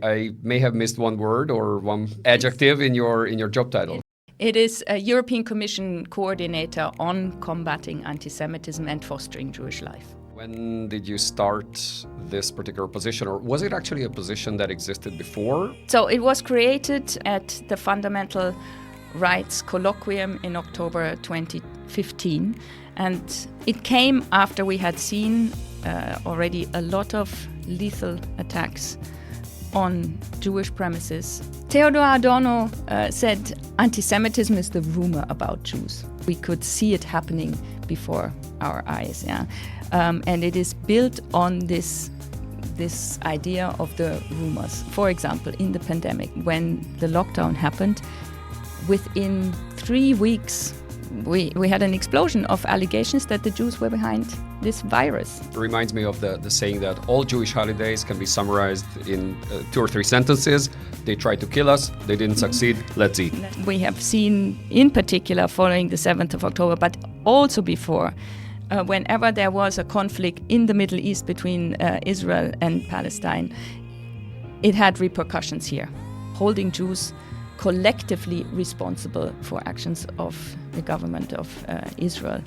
I may have missed one word or one adjective in your job title. It is a European Commission coordinator on combating anti-Semitism and fostering Jewish life. When did you start this particular position, or was it actually a position that existed before? So it was created at the Fundamental Rights Colloquium in October 2015, and it came after we had seen already a lot of lethal attacks on Jewish premises. Theodor Adorno said anti-Semitism is the rumor about Jews. We could see it happening before our eyes, and it is built on this idea of the rumors. For example, in the pandemic, when the lockdown happened, within 3 weeks, we had an explosion of allegations that the Jews were behind this virus. It reminds me of the saying that all Jewish holidays can be summarized in 2 or 3 sentences. They tried to kill us, they didn't succeed, let's eat. We have seen, in particular, following the 7th of October, but also before, whenever there was a conflict in the Middle East between Israel and Palestine, it had repercussions here, holding Jews collectively responsible for actions of the government of Israel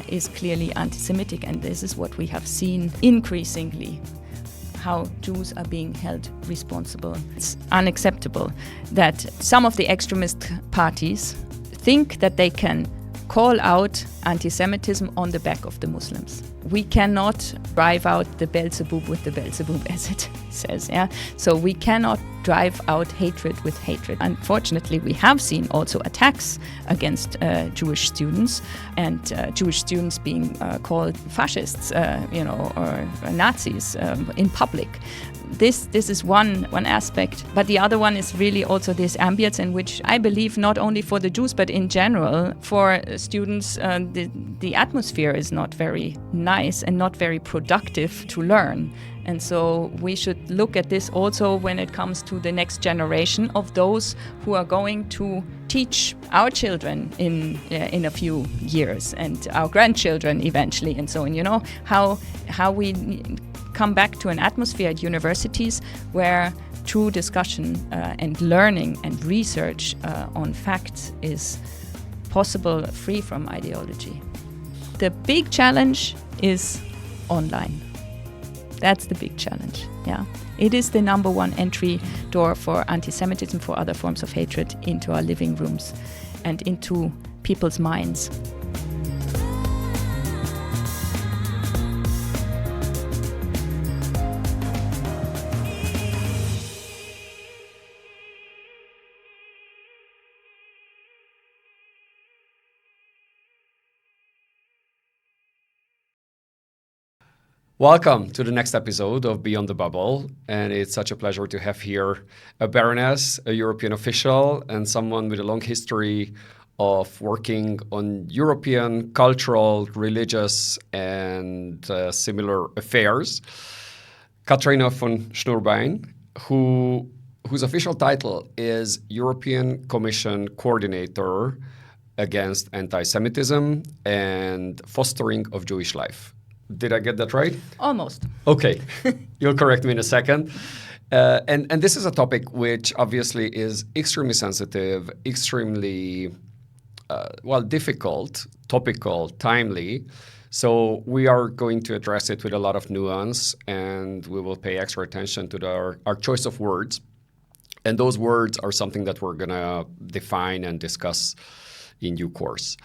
is clearly anti-Semitic, and this is what we have seen increasingly, how Jews are being held responsible. It's unacceptable that some of the extremist parties think that they can call out anti-Semitism on the back of the Muslims. We cannot drive out the Beelzebub with the Beelzebub, as it says. So we cannot drive out hatred with hatred. Unfortunately, we have seen also attacks against Jewish students, and Jewish students being called fascists, or Nazis in public. This is one aspect, but the other one is really also this ambience in which I believe not only for the Jews but in general for students the atmosphere is not very nice and not very productive to learn. And so we should look at this also when it comes to the next generation of those who are going to teach our children in a few years and our grandchildren eventually, and so on. How we come back to an atmosphere at universities where true discussion and learning and research on facts is possible, free from ideology. The big challenge is online. That's the big challenge, It is the number one entry door for anti-Semitism, for other forms of hatred, into our living rooms and into people's minds. Welcome to the next episode of Beyond the Bubble, and it's such a pleasure to have here a baroness, a European official, and someone with a long history of working on European cultural, religious, and similar affairs. Katharina von Schnurbein, whose official title is European Commission Coordinator against Anti-Semitism and Fostering of Jewish Life. Did I get that right? Almost. Okay, you'll correct me in a second. And this is a topic which obviously is extremely sensitive, extremely, difficult, topical, timely. So we are going to address it with a lot of nuance, and we will pay extra attention to our choice of words. And those words are something that we're going to define and discuss in due course.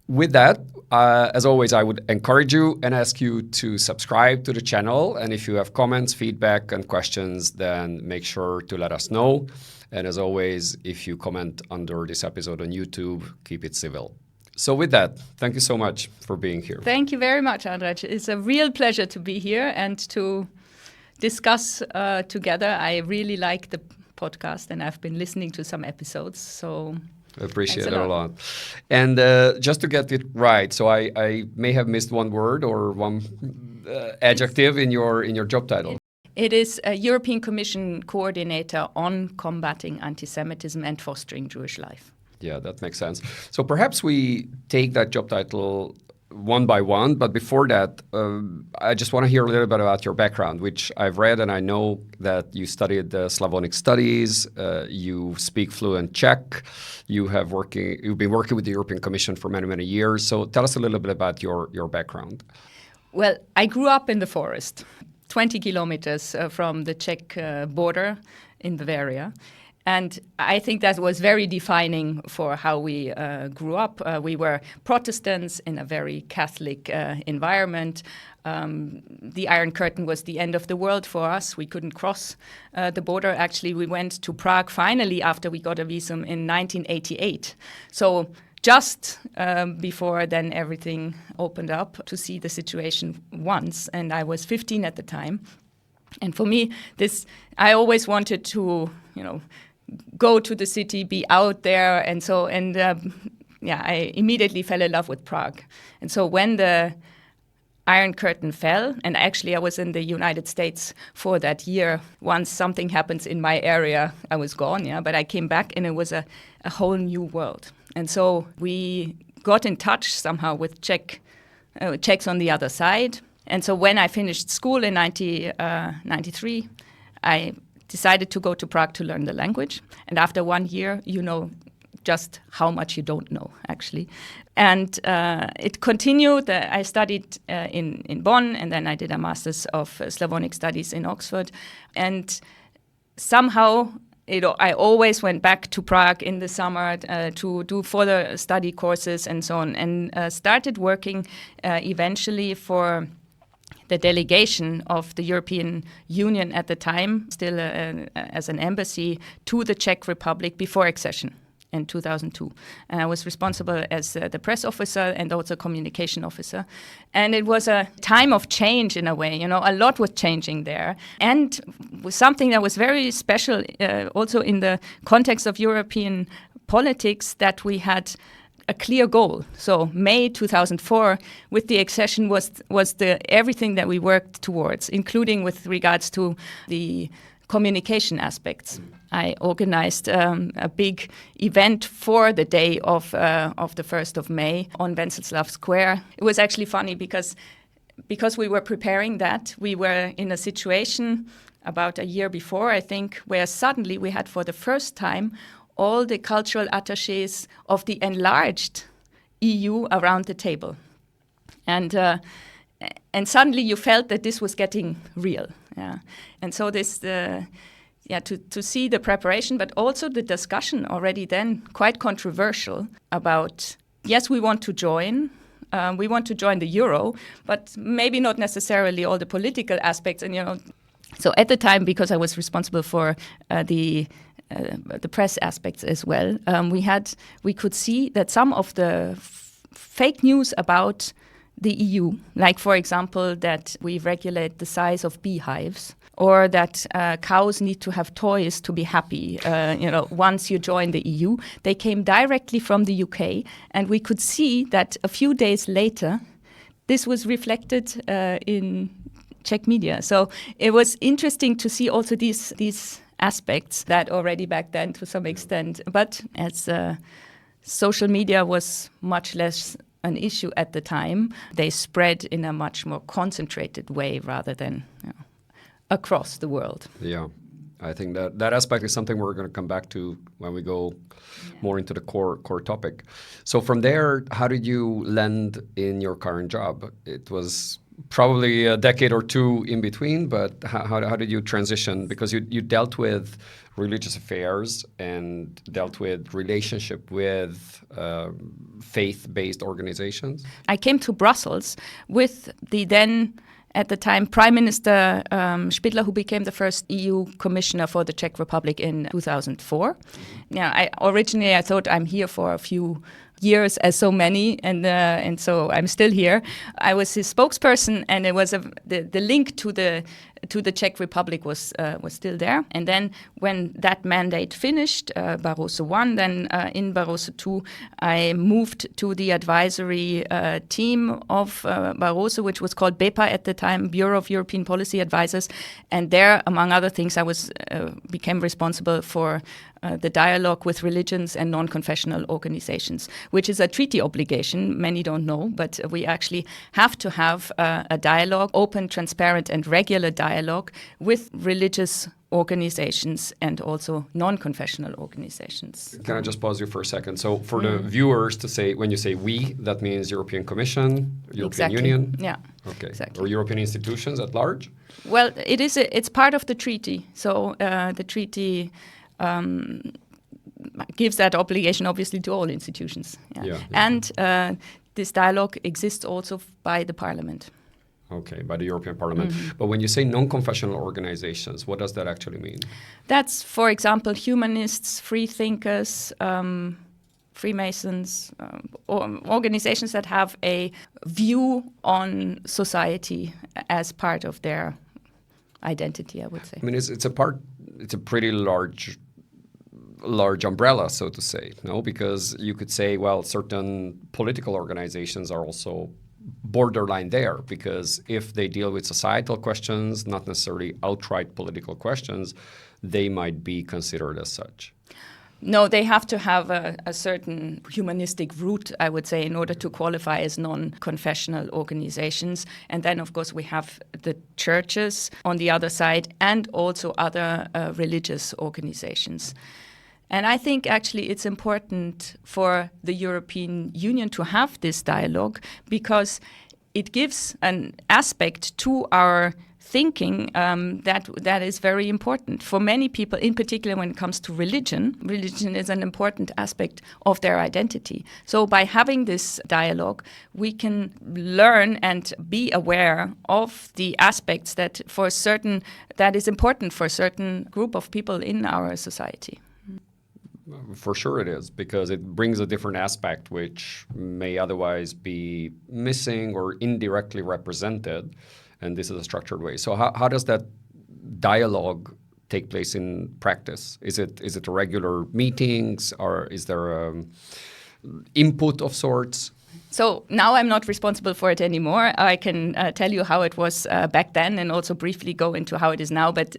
With that, as always, I would encourage you and ask you to subscribe to the channel. And if you have comments, feedback, and questions, then make sure to let us know. And as always, if you comment under this episode on YouTube, keep it civil. So with that, thank you so much for being here. Thank you very much, Andras. It's a real pleasure to be here and to discuss together. I really like the podcast, and I've been listening to some episodes, so I appreciate it a lot. And just to get it right, so I may have missed one word or one adjective in your job title. It is a European Commission coordinator on combating anti-Semitism and fostering Jewish life. Yeah, that makes sense. So perhaps we take that job title one by one. But before that, I just want to hear a little bit about your background, which I've read, and I know that you studied Slavonic studies. You speak fluent Czech. You've been working with the European Commission for many, many years. So tell us a little bit about your background. Well, I grew up in the forest, 20 kilometers from the Czech border in Bavaria. And I think that was very defining for how we grew up. We were Protestants in a very Catholic environment. The Iron Curtain was the end of the world for us. We couldn't cross the border. Actually, we went to Prague finally after we got a visum in 1988. So just before then everything opened up to see the situation once. And I was 15 at the time. And for me, I always wanted to, go to the city, be out there, I immediately fell in love with Prague. And so when the Iron Curtain fell, and actually I was in the United States for that year, once something happens in my area, I was gone, but I came back and it was a whole new world. And so we got in touch somehow with Czechs on the other side. And so when I finished school in 1993, I decided to go to Prague to learn the language. And after 1 year, you know just how much you don't know, actually. And it continued. I studied in Bonn, and then I did a master's of Slavonic studies in Oxford. And somehow I always went back to Prague in the summer to do further study courses and so on, and started working eventually for the delegation of the European Union at the time, still as an embassy, to the Czech Republic before accession in 2002. And I was responsible as the press officer and also communication officer. And it was a time of change in a way, a lot was changing there. And something that was very special also in the context of European politics, that we had a clear goal. So May 2004, with the accession, was everything that we worked towards, including with regards to the communication aspects. I organized a big event for the day of the 1st of May on Wenceslav Square. It was actually funny because we were preparing that. We were in a situation about a year before, I think, where suddenly we had for the first time all the cultural attachés of the enlarged EU around the table. And suddenly you felt that this was getting real. Yeah. And so to see the preparation, but also the discussion already then, quite controversial about, yes, we want to join the euro, but maybe not necessarily all the political aspects. And, so at the time, because I was responsible for the press aspects as well, we could see that some of the fake news about the EU, like, for example, that we regulate the size of beehives, or that cows need to have toys to be happy, once you join the EU, they came directly from the UK, and we could see that a few days later, this was reflected in Czech media. So it was interesting to see also these aspects that already back then to some extent, but as social media was much less an issue at the time, they spread in a much more concentrated way rather than across the world. Yeah, I think that aspect is something we're going to come back to when we go more into the core topic. So from there, how did you land in your current job? It was probably a decade or two in between, but how did you transition? Because you dealt with religious affairs and dealt with relationship with faith-based organizations. I came to Brussels with the then, at the time, Prime Minister Spidla, who became the first EU commissioner for the Czech Republic in 2004. Yeah, originally I thought I'm here for a few years, as so many, and so I'm still here. I was his spokesperson, and it was the link to the to the Czech Republic was still there. And then when that mandate finished, Barroso I, then in Barroso II, I moved to the advisory team of Barroso, which was called BEPA at the time, Bureau of European Policy Advisors. And there, among other things, I became responsible for the dialogue with religions and non-confessional organizations, which is a treaty obligation. Many don't know, but we actually have to have a dialogue, open, transparent, and regular dialogue with religious organizations and also non-confessional organizations. Can I just pause you for a second? So for the viewers to say, when you say we, that means European Commission, European Union? Yeah. Okay. Exactly. Or European institutions at large? Well, it's part of the treaty. So the treaty gives that obligation, obviously, to all institutions. And this dialogue exists also by the Parliament. Okay, by the European Parliament. But when you say non-confessional organizations, what does that actually mean? That's, for example, humanists, free thinkers, Freemasons, organizations that have a view on society as part of their identity, I would say. I mean, it's a pretty large umbrella, so to say, no? Because you could say, well, certain political organizations are also borderline there, because if they deal with societal questions, not necessarily outright political questions, they might be considered as such. No, they have to have a certain humanistic root, I would say, in order to qualify as non-confessional organizations. And then, of course, we have the churches on the other side and also other religious organizations. And I think actually it's important for the European Union to have this dialogue because it gives an aspect to our thinking that is very important. For many people, in particular when it comes to religion is an important aspect of their identity. So by having this dialogue, we can learn and be aware of the aspects that is important for a certain group of people in our society. For sure it is, because it brings a different aspect which may otherwise be missing or indirectly represented, and this is a structured way. So how does that dialogue take place in practice? Is it regular meetings, or is there input of sorts? So now I'm not responsible for it anymore. I can tell you how it was back then and also briefly go into how it is now. But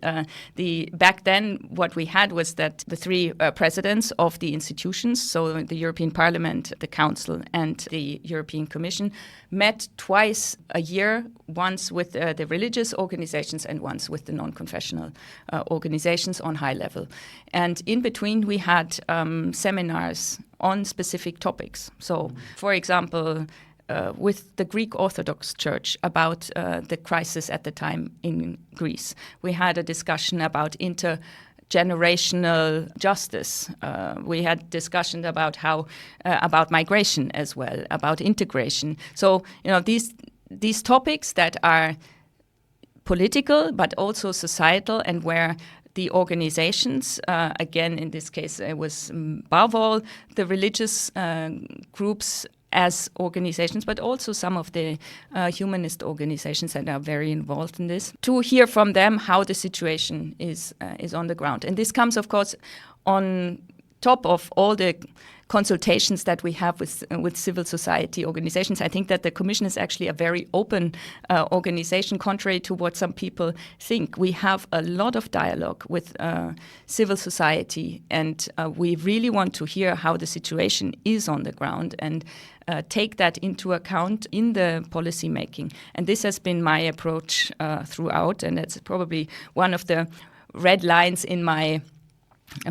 back then what we had was that the three presidents of the institutions, so the European Parliament, the Council and the European Commission, met twice a year, once with the religious organizations and once with the non-confessional organizations on high level. And in between we had seminars on specific topics. So, for example, with the Greek Orthodox Church about the crisis at the time in Greece. We had a discussion about intergenerational justice. We had discussions about about migration as well, about integration. So, these topics that are political but also societal, and where the organizations, again, in this case, it was above all the religious groups as organizations, but also some of the humanist organizations that are very involved in this, to hear from them how the situation is on the ground. And this comes, of course, on top of all the consultations that we have with civil society organizations. I think that the Commission is actually a very open organization, contrary to what some people think. We have a lot of dialogue with civil society, and we really want to hear how the situation is on the ground and take that into account in the policy making. And this has been my approach throughout, and it's probably one of the red lines in my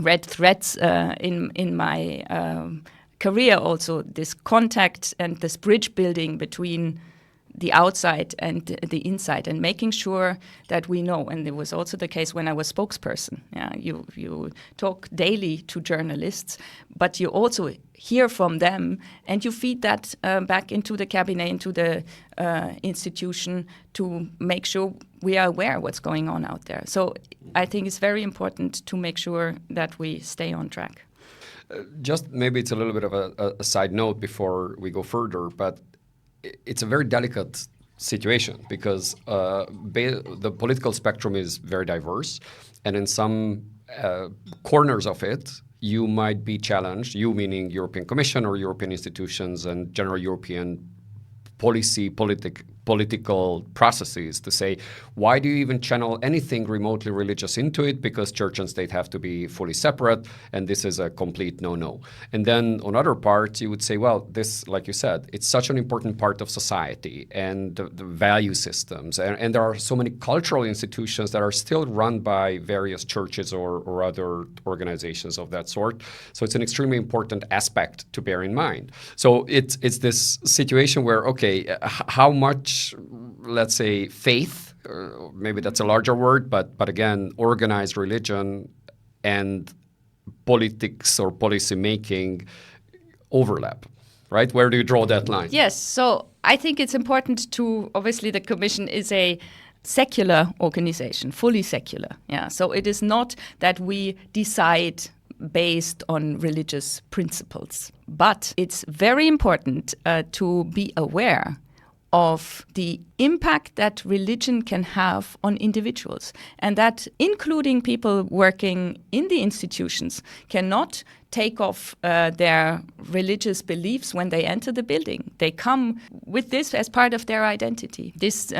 red threads in my career also, this contact and this bridge building between the outside and the inside, and making sure that we know. And it was also the case when I was spokesperson. Yeah, you talk daily to journalists, but you also hear from them, and you feed that back into the cabinet, into the institution, to make sure we are aware what's going on out there. So I think it's very important to make sure that we stay on track. Just maybe it's a little bit of a side note before we go further, but it's a very delicate situation because the political spectrum is very diverse, and in some corners of it, you might be challenged, you meaning European Commission or European institutions and general European political processes, to say, why do you even channel anything remotely religious into it? Because church and state have to be fully separate, and this is a complete no-no. And then on other parts, you would say, well, this, like you said, it's such an important part of society and the value systems. And there are so many cultural institutions that are still run by various churches or other organizations of that sort. So it's an extremely important aspect to bear in mind. So it's this situation where, okay, how much, let's say, faith, maybe that's a larger word, but again, organized religion and politics or policy making overlap, right? Where do you draw that line? Yes, so I think it's important to, obviously the Commission is a secular organization, fully secular. Yeah, so it is not that we decide based on religious principles, but it's very important to be aware of the impact that religion can have on individuals, and that including people working in the institutions cannot take off their religious beliefs when they enter the building. They come with this as part of their identity. This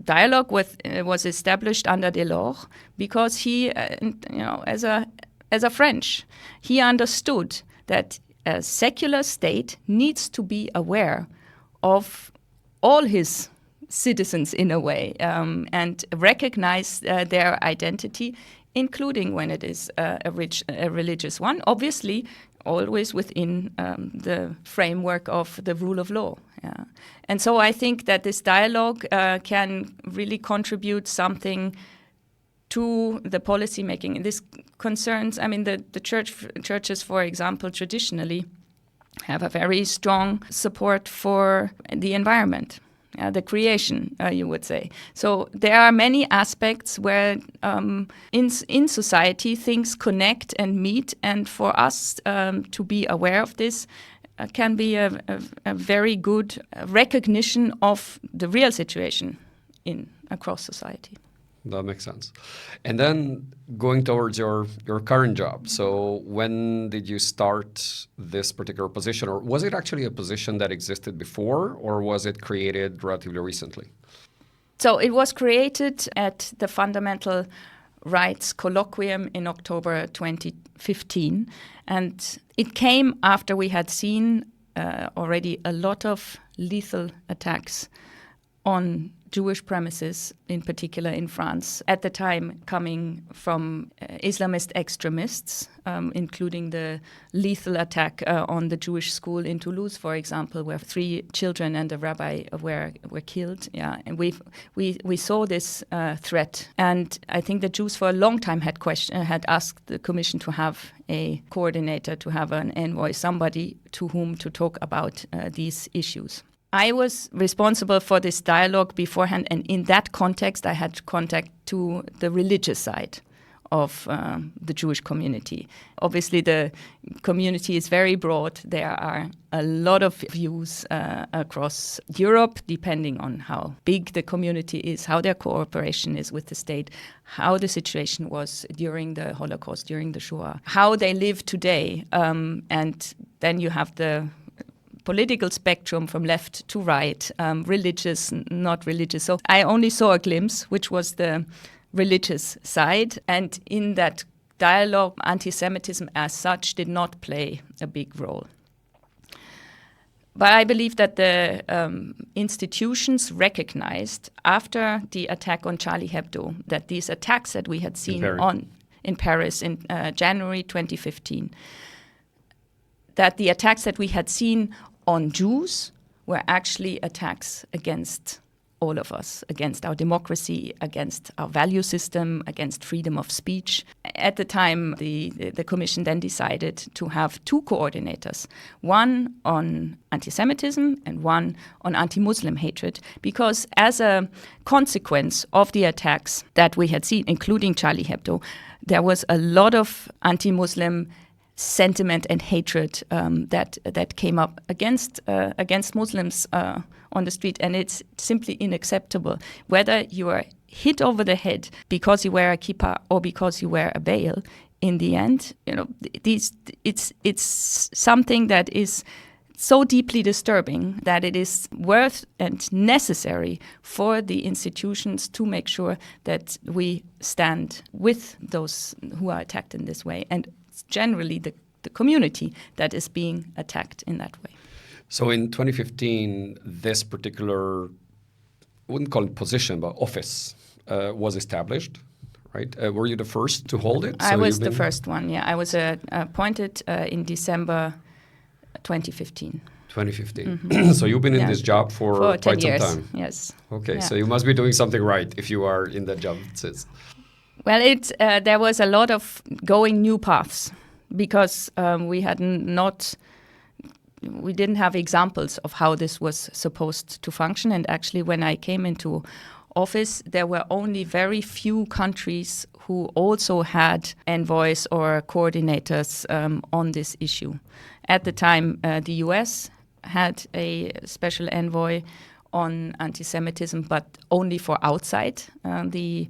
dialogue was established under Delors because he, as a French, he understood that a secular state needs to be aware of all his citizens in a way, and recognize their identity, including when it is a religious one, obviously always within the framework of the rule of law. Yeah. And so I think that this dialogue can really contribute something to the policy making. And this concerns, I mean, the churches, for example, traditionally have a very strong support for the environment, the creation, you would say. So there are many aspects where in society things connect and meet, and for us to be aware of this can be a very good recognition of the real situation across society. That makes sense. And then going towards your current job. So when did you start this particular position? Or was it actually a position that existed before, or was it created relatively recently? So it was created at the Fundamental Rights Colloquium in October 2015. And it came after we had seen already a lot of lethal attacks on Jewish premises, in particular in France, at the time coming from Islamist extremists, including the lethal attack on the Jewish school in Toulouse, for example, where 3 children and a rabbi were killed. Yeah, and we saw this threat, and I think the Jews for a long time had asked the Commission to have a coordinator, to have an envoy, somebody to whom to talk about these issues. I was responsible for this dialogue beforehand, and in that context, I had contact to the religious side of the Jewish community. Obviously, the community is very broad. There are a lot of views across Europe, depending on how big the community is, how their cooperation is with the state, how the situation was during the Holocaust, during the Shoah, how they live today. And then you have the political spectrum from left to right, religious, not religious. So I only saw a glimpse, which was the religious side. And in that dialogue, anti-Semitism as such did not play a big role. But I believe that the institutions recognized after the attack on Charlie Hebdo that these attacks that we had seen in Paris in January 2015, that the attacks that we had seen on Jews were actually attacks against all of us, against our democracy, against our value system, against freedom of speech. At the time, the Commission then decided to have 2 coordinators, one on anti-Semitism and one on anti-Muslim hatred, because as a consequence of the attacks that we had seen, including Charlie Hebdo, there was a lot of anti-Muslim sentiment and hatred that came up against Muslims on the street, and it's simply unacceptable. Whether you are hit over the head because you wear a kippah or because you wear a veil, in the end, it's something that is so deeply disturbing that it is worth and necessary for the institutions to make sure that we stand with those who are attacked in this way, and generally the community that is being attacked in that way. So in 2015, this particular, I wouldn't call it position, but office was established, right? Were you the first to hold it? I was the first one, yeah. I was appointed in December 2015. 2015. Mm-hmm. So you've been in this job for quite some time. Yes. Okay, yeah. So you must be doing something right if you are in that job since. Well, there was a lot of going new paths because we didn't have examples of how this was supposed to function. And actually, when I came into office, there were only very few countries who also had envoys or coordinators on this issue. At the time, the US had a special envoy on anti-Semitism, but only for outside the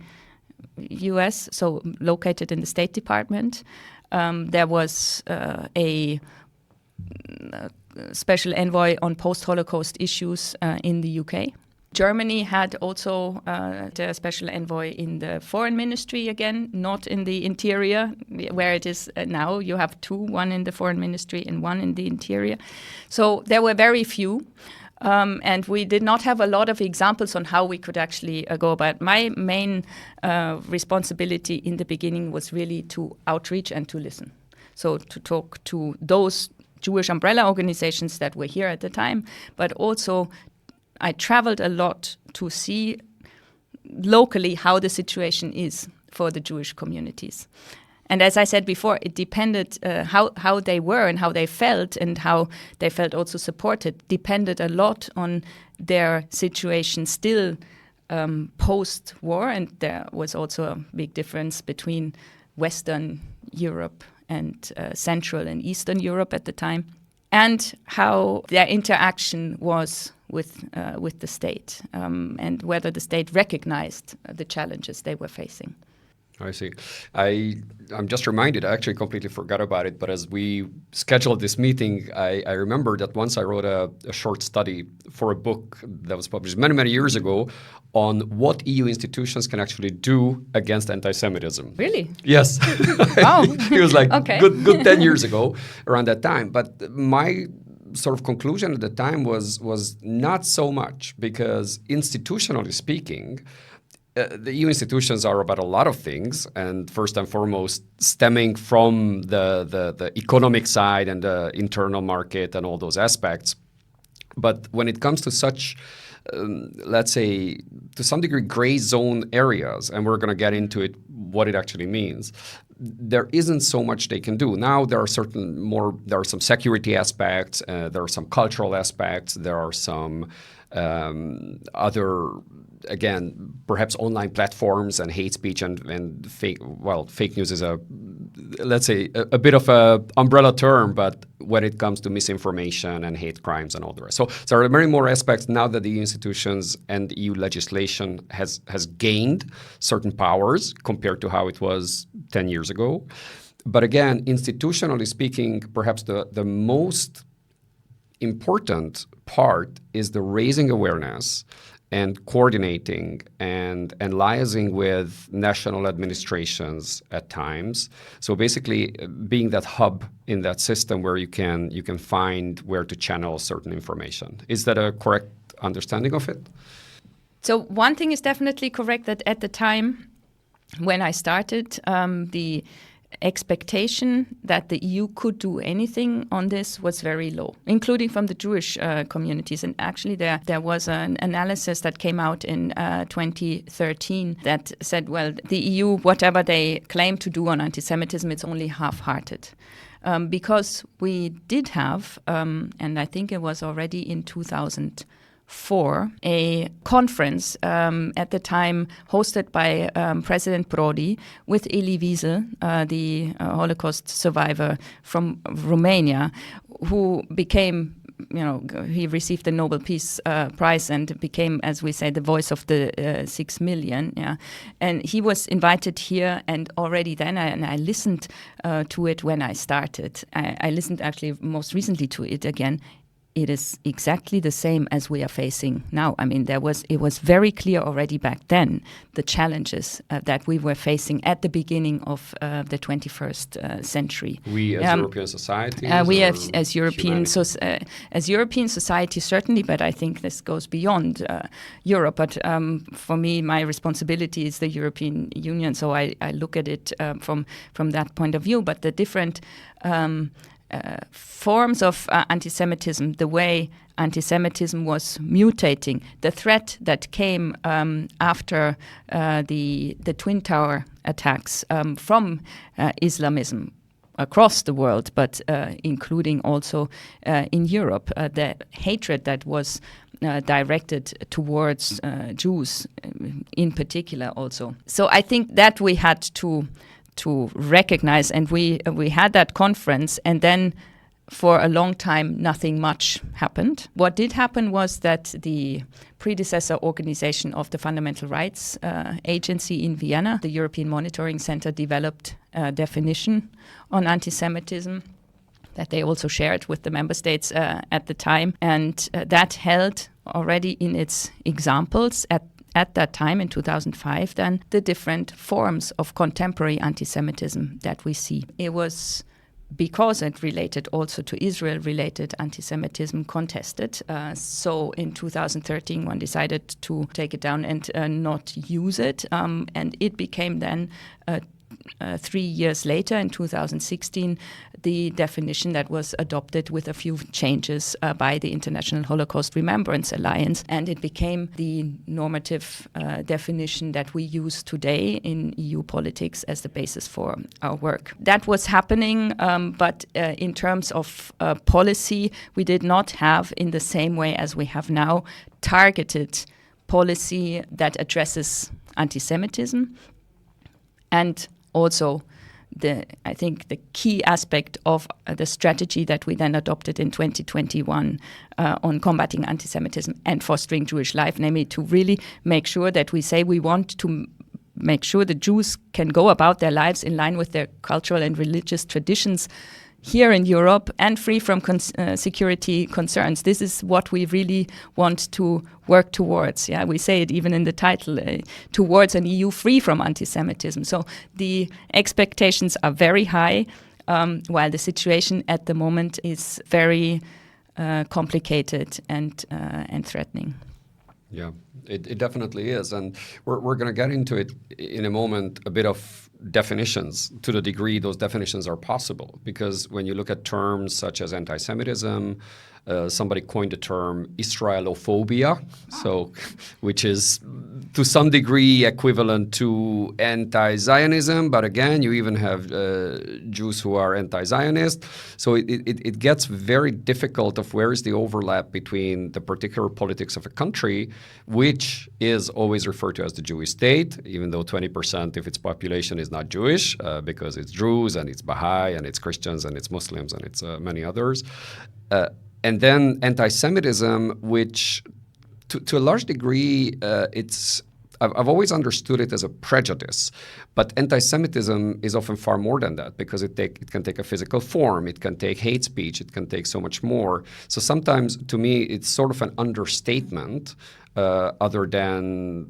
US, so located in the State Department. There was a special envoy on post-Holocaust issues in the UK. Germany had also the special envoy in the foreign ministry again, not in the interior, where it is now. You have two, one in the foreign ministry and one in the interior. So there were very few. And we did not have a lot of examples on how we could actually go about. My main responsibility in the beginning was really to outreach and to listen. So to talk to those Jewish umbrella organizations that were here at the time, but also I traveled a lot to see locally how the situation is for the Jewish communities. And as I said before, it depended how they were and how they felt and how they felt also supported, depended a lot on their situation still post-war. And there was also a big difference between Western Europe and Central and Eastern Europe at the time, and how their interaction was with the state, and whether the state recognized the challenges they were facing. I see. I'm just reminded, I actually completely forgot about it, but as we scheduled this meeting, I remember that once I wrote a short study for a book that was published many, many years ago on what EU institutions can actually do against anti-Semitism. Really? Yes. Wow. It was like Okay. good 10 years ago, around that time. But my sort of conclusion at the time was not so much, because institutionally speaking, the EU institutions are about a lot of things, and first and foremost, stemming from the economic side and the internal market and all those aspects. But when it comes to such, let's say, to some degree, gray zone areas, and we're going to get into it, what it actually means, there isn't so much they can do. Now there are some security aspects, there are some cultural aspects, there are some other, again, perhaps online platforms and hate speech and fake news is let's say a bit of a umbrella term, but when it comes to misinformation and hate crimes and all the rest. So there are many more aspects now that the EU institutions and EU legislation has gained certain powers compared to how it was 10 years ago. But again, institutionally speaking, perhaps the most important part is the raising awareness and coordinating and liaising with national administrations at times. So basically being that hub in that system where you can find where to channel certain information. Is that a correct understanding of it? So one thing is definitely correct, that at the time when I started, the expectation that the EU could do anything on this was very low, including from the Jewish communities. And actually there was an analysis that came out in 2013 that said, well, the EU, whatever they claim to do on anti-Semitism, it's only half-hearted. Because we did have, and I think it was already in 2004, 2004 a conference at the time hosted by President Prodi with Elie Wiesel, the Holocaust survivor from Romania, who became, he received the Nobel Peace Prize and became, as we say, the voice of the 6 million. Yeah, and he was invited here, and already then, I listened to it when I started. I listened actually most recently to it again. It is exactly the same as we are facing now. I mean, it was very clear already back then, the challenges that we were facing at the beginning of the 21st century. We as European society? We as European society, certainly, but I think this goes beyond Europe. But for me, my responsibility is the European Union, so I look at it from that point of view. But the different forms of anti-Semitism, the way anti-Semitism was mutating, the threat that came after the Twin Tower attacks from Islamism across the world, but including also in Europe, the hatred that was directed towards Jews in particular also. So I think that we had to recognize, and we had that conference, and then for a long time nothing much happened. What did happen was that the predecessor organization of the Fundamental Rights Agency in Vienna, the European Monitoring Center, developed a definition on anti-Semitism that they also shared with the member states at the time, and that held already in its examples at that time, in 2005, then the different forms of contemporary anti-Semitism that we see. It was because it related also to Israel-related anti-Semitism contested. So in 2013, one decided to take it down and not use it. And it became then 3 years later, in 2016, the definition that was adopted with a few changes by the International Holocaust Remembrance Alliance, and it became the normative definition that we use today in EU politics as the basis for our work. That was happening, but in terms of policy, we did not have, in the same way as we have now, targeted policy that addresses anti-Semitism. And also, I think the key aspect of the strategy that we then adopted in 2021 on combating anti-Semitism and fostering Jewish life, namely to really make sure that we say we want to make sure the Jews can go about their lives in line with their cultural and religious traditions here in Europe and free from security concerns. This is what we really want to work towards. Yeah, we say it even in the title, towards an EU free from anti-Semitism. So the expectations are very high, while the situation at the moment is very complicated and threatening. Yeah, it definitely is. And we're going to get into it in a moment, a bit of definitions, to the degree those definitions are possible. Because when you look at terms such as anti-Semitism, somebody coined the term Israelophobia, so which is to some degree equivalent to anti-Zionism, but again, you even have Jews who are anti-Zionist. So it gets very difficult of where is the overlap between the particular politics of a country, which is always referred to as the Jewish state, even though 20% of its population is not Jewish, because it's Druze and it's Baha'i and it's Christians and it's Muslims and it's many others. And then anti-Semitism, which to a large degree, I've always understood it as a prejudice, but anti-Semitism is often far more than that, because it can take a physical form, it can take hate speech, it can take so much more. So sometimes, to me, it's sort of an understatement, other than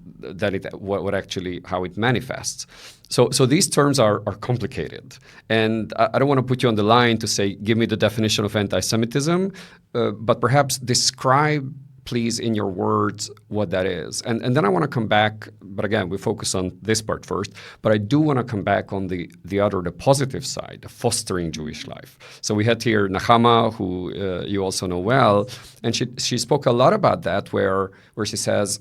what actually how it manifests. So these terms are complicated, and I don't want to put you on the line to say, give me the definition of anti-Semitism, but perhaps describe, please, in your words, what that is. And then I want to come back, but again, we focus on this part first, but I do want to come back on the positive side, the fostering Jewish life. So we had here Nahama, who you also know well, and she spoke a lot about that, where she says,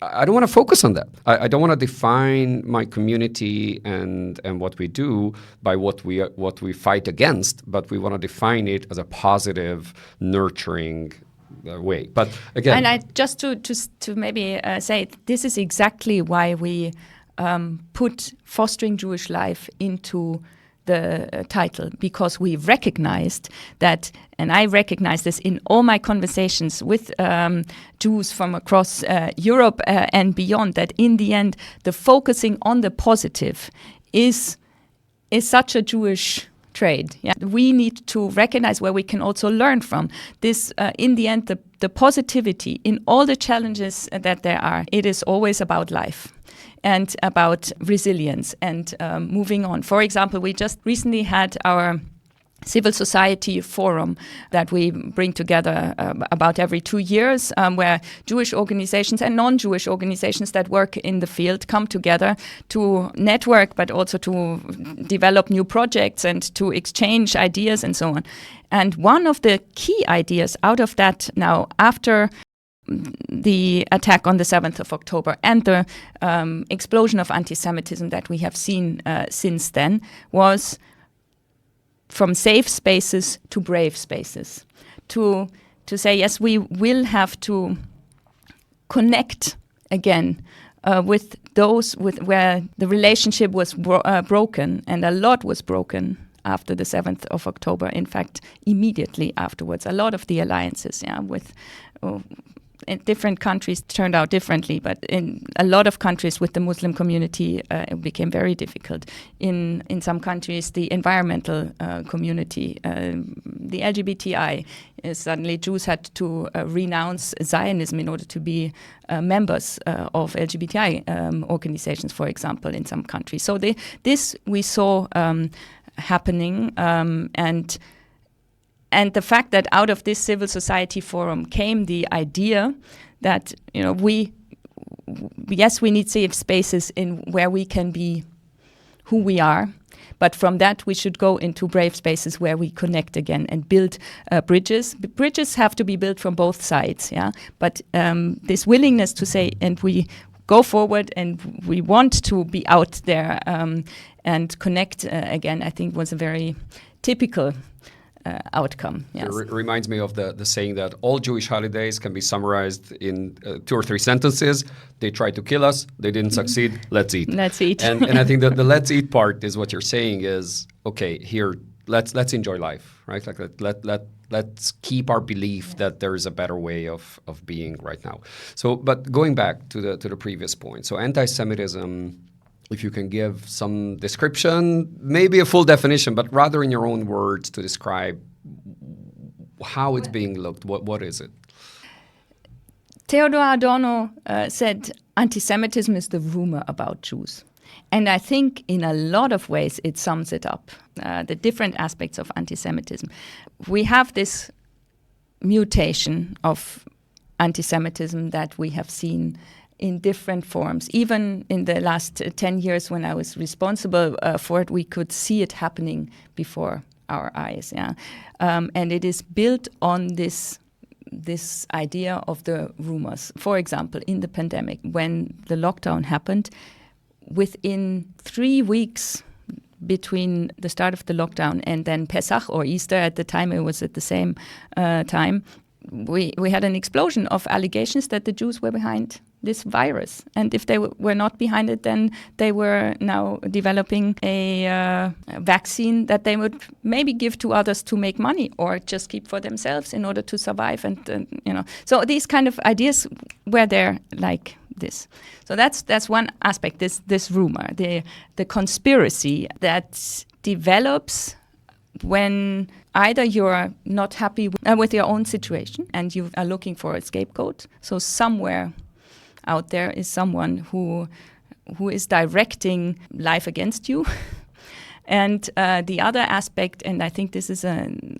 I don't want to focus on that. I don't want to define my community and what we do by what we fight against, but we want to define it as a positive, nurturing way. But again, and I just to maybe say this is exactly why we put fostering Jewish life into the title, because we recognized that, and I recognize this in all my conversations with Jews from across Europe and beyond, that in the end, the focusing on the positive is such a Jewish trait. Yeah? We need to recognize where we can also learn from this. In the end, the positivity in all the challenges that there are, it is always about life and about resilience and moving on. For example, we just recently had our civil society forum that we bring together about every 2 years, where Jewish organizations and non-Jewish organizations that work in the field come together to network, but also to develop new projects and to exchange ideas and so on. And one of the key ideas out of that now, after the attack on the 7th of October and the explosion of anti-Semitism that we have seen since then, was from safe spaces to brave spaces. To say, yes, we will have to connect again with those where the relationship was broken, and a lot was broken after the 7th of October. In fact, immediately afterwards, a lot of the alliances, with in different countries turned out differently, but in a lot of countries with the Muslim community, it became very difficult. In some countries, the environmental community, the LGBTI, suddenly Jews had to renounce Zionism in order to be members of LGBTI organizations, for example, in some countries. So this we saw happening, and the fact that out of this civil society forum came the idea that, we need safe spaces in where we can be who we are, but from that we should go into brave spaces where we connect again and build bridges. Bridges have to be built from both sides, but this willingness to say, and we go forward and we want to be out there and connect again, I think was a very typical outcome. Yes. It reminds me of the saying that all Jewish holidays can be summarized in 2 or 3 sentences. They tried to kill us. They didn't succeed. Let's eat. Let's eat. And I think that the let's eat part is what you're saying is, okay, here, let's enjoy life, right? Like let's keep our belief that there is a better way of being right now. So, but going back to the previous point, so anti-Semitism, if you can give some description, maybe a full definition, but rather in your own words to describe how it's being looked, what is it? Theodor Adorno said anti-Semitism is the rumor about Jews. And I think in a lot of ways it sums it up, the different aspects of anti-Semitism. We have this mutation of anti-Semitism that we have seen in different forms. Even in the last 10 years when I was responsible for it, we could see it happening before our eyes. And it is built on this idea of the rumors. For example, in the pandemic, when the lockdown happened, within 3 weeks between the start of the lockdown and then Pesach or Easter, at the time it was at the same time, we had an explosion of allegations that the Jews were behind this virus. And if they were not behind it, then they were now developing a vaccine that they would maybe give to others to make money or just keep for themselves in order to survive. And so these kind of ideas were there like this. So that's one aspect, this rumor, the conspiracy that develops when either you're not happy with your own situation and you are looking for a scapegoat. So somewhere out there is someone who is directing life against you. And the other aspect, and I think this is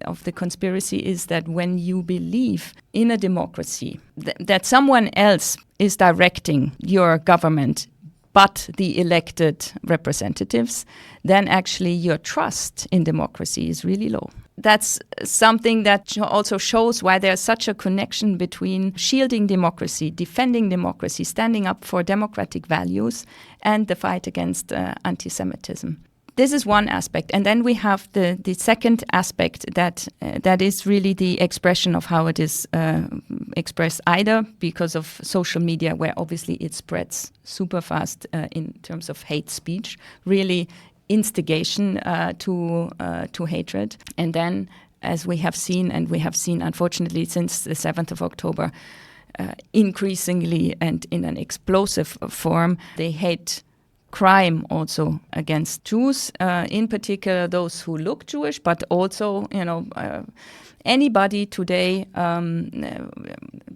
of the conspiracy, is that when you believe in a democracy, that someone else is directing your government but the elected representatives, then actually your trust in democracy is really low. That's something that also shows why there's such a connection between shielding democracy, defending democracy, standing up for democratic values, and the fight against anti-Semitism. this is one aspect. And then we have the second aspect that is really the expression of how it is expressed, either because of social media, where obviously it spreads super fast in terms of hate speech, really instigation to hatred. And then, as we have seen, and we have seen unfortunately since the 7th of October, increasingly and in an explosive form, the hate crime also against Jews, in particular those who look Jewish, but also, anybody today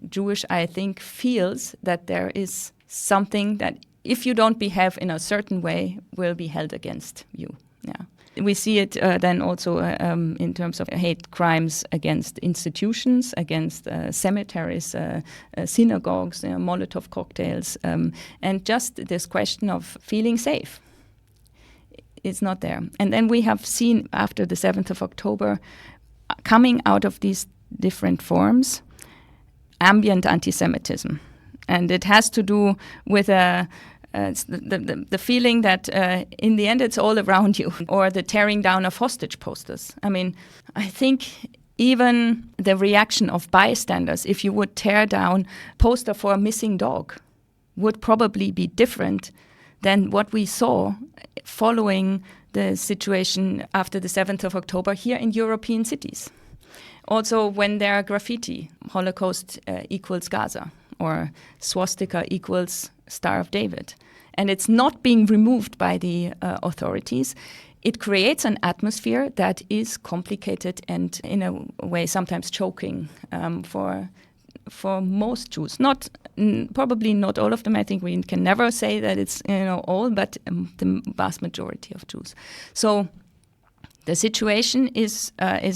Jewish, I think, feels that there is something that if you don't behave in a certain way will be held against you. Yeah. We see it then also in terms of hate crimes against institutions, against cemeteries, synagogues, Molotov cocktails, and just this question of feeling safe. It's not there. And then we have seen after the 7th of October, coming out of these different forms, ambient anti-Semitism. And it has to do with it's the feeling that in the end it's all around you, or the tearing down of hostage posters. I mean, I think even the reaction of bystanders, if you would tear down poster for a missing dog, would probably be different than what we saw following the situation after the 7th of October here in European cities. Also, when there are graffiti, Holocaust equals Gaza, or swastika equals Star of David, and it's not being removed by the authorities, it creates an atmosphere that is complicated and, in a way, sometimes choking for most Jews. Probably not all of them. I think we can never say that it's all, but the vast majority of Jews. So the situation is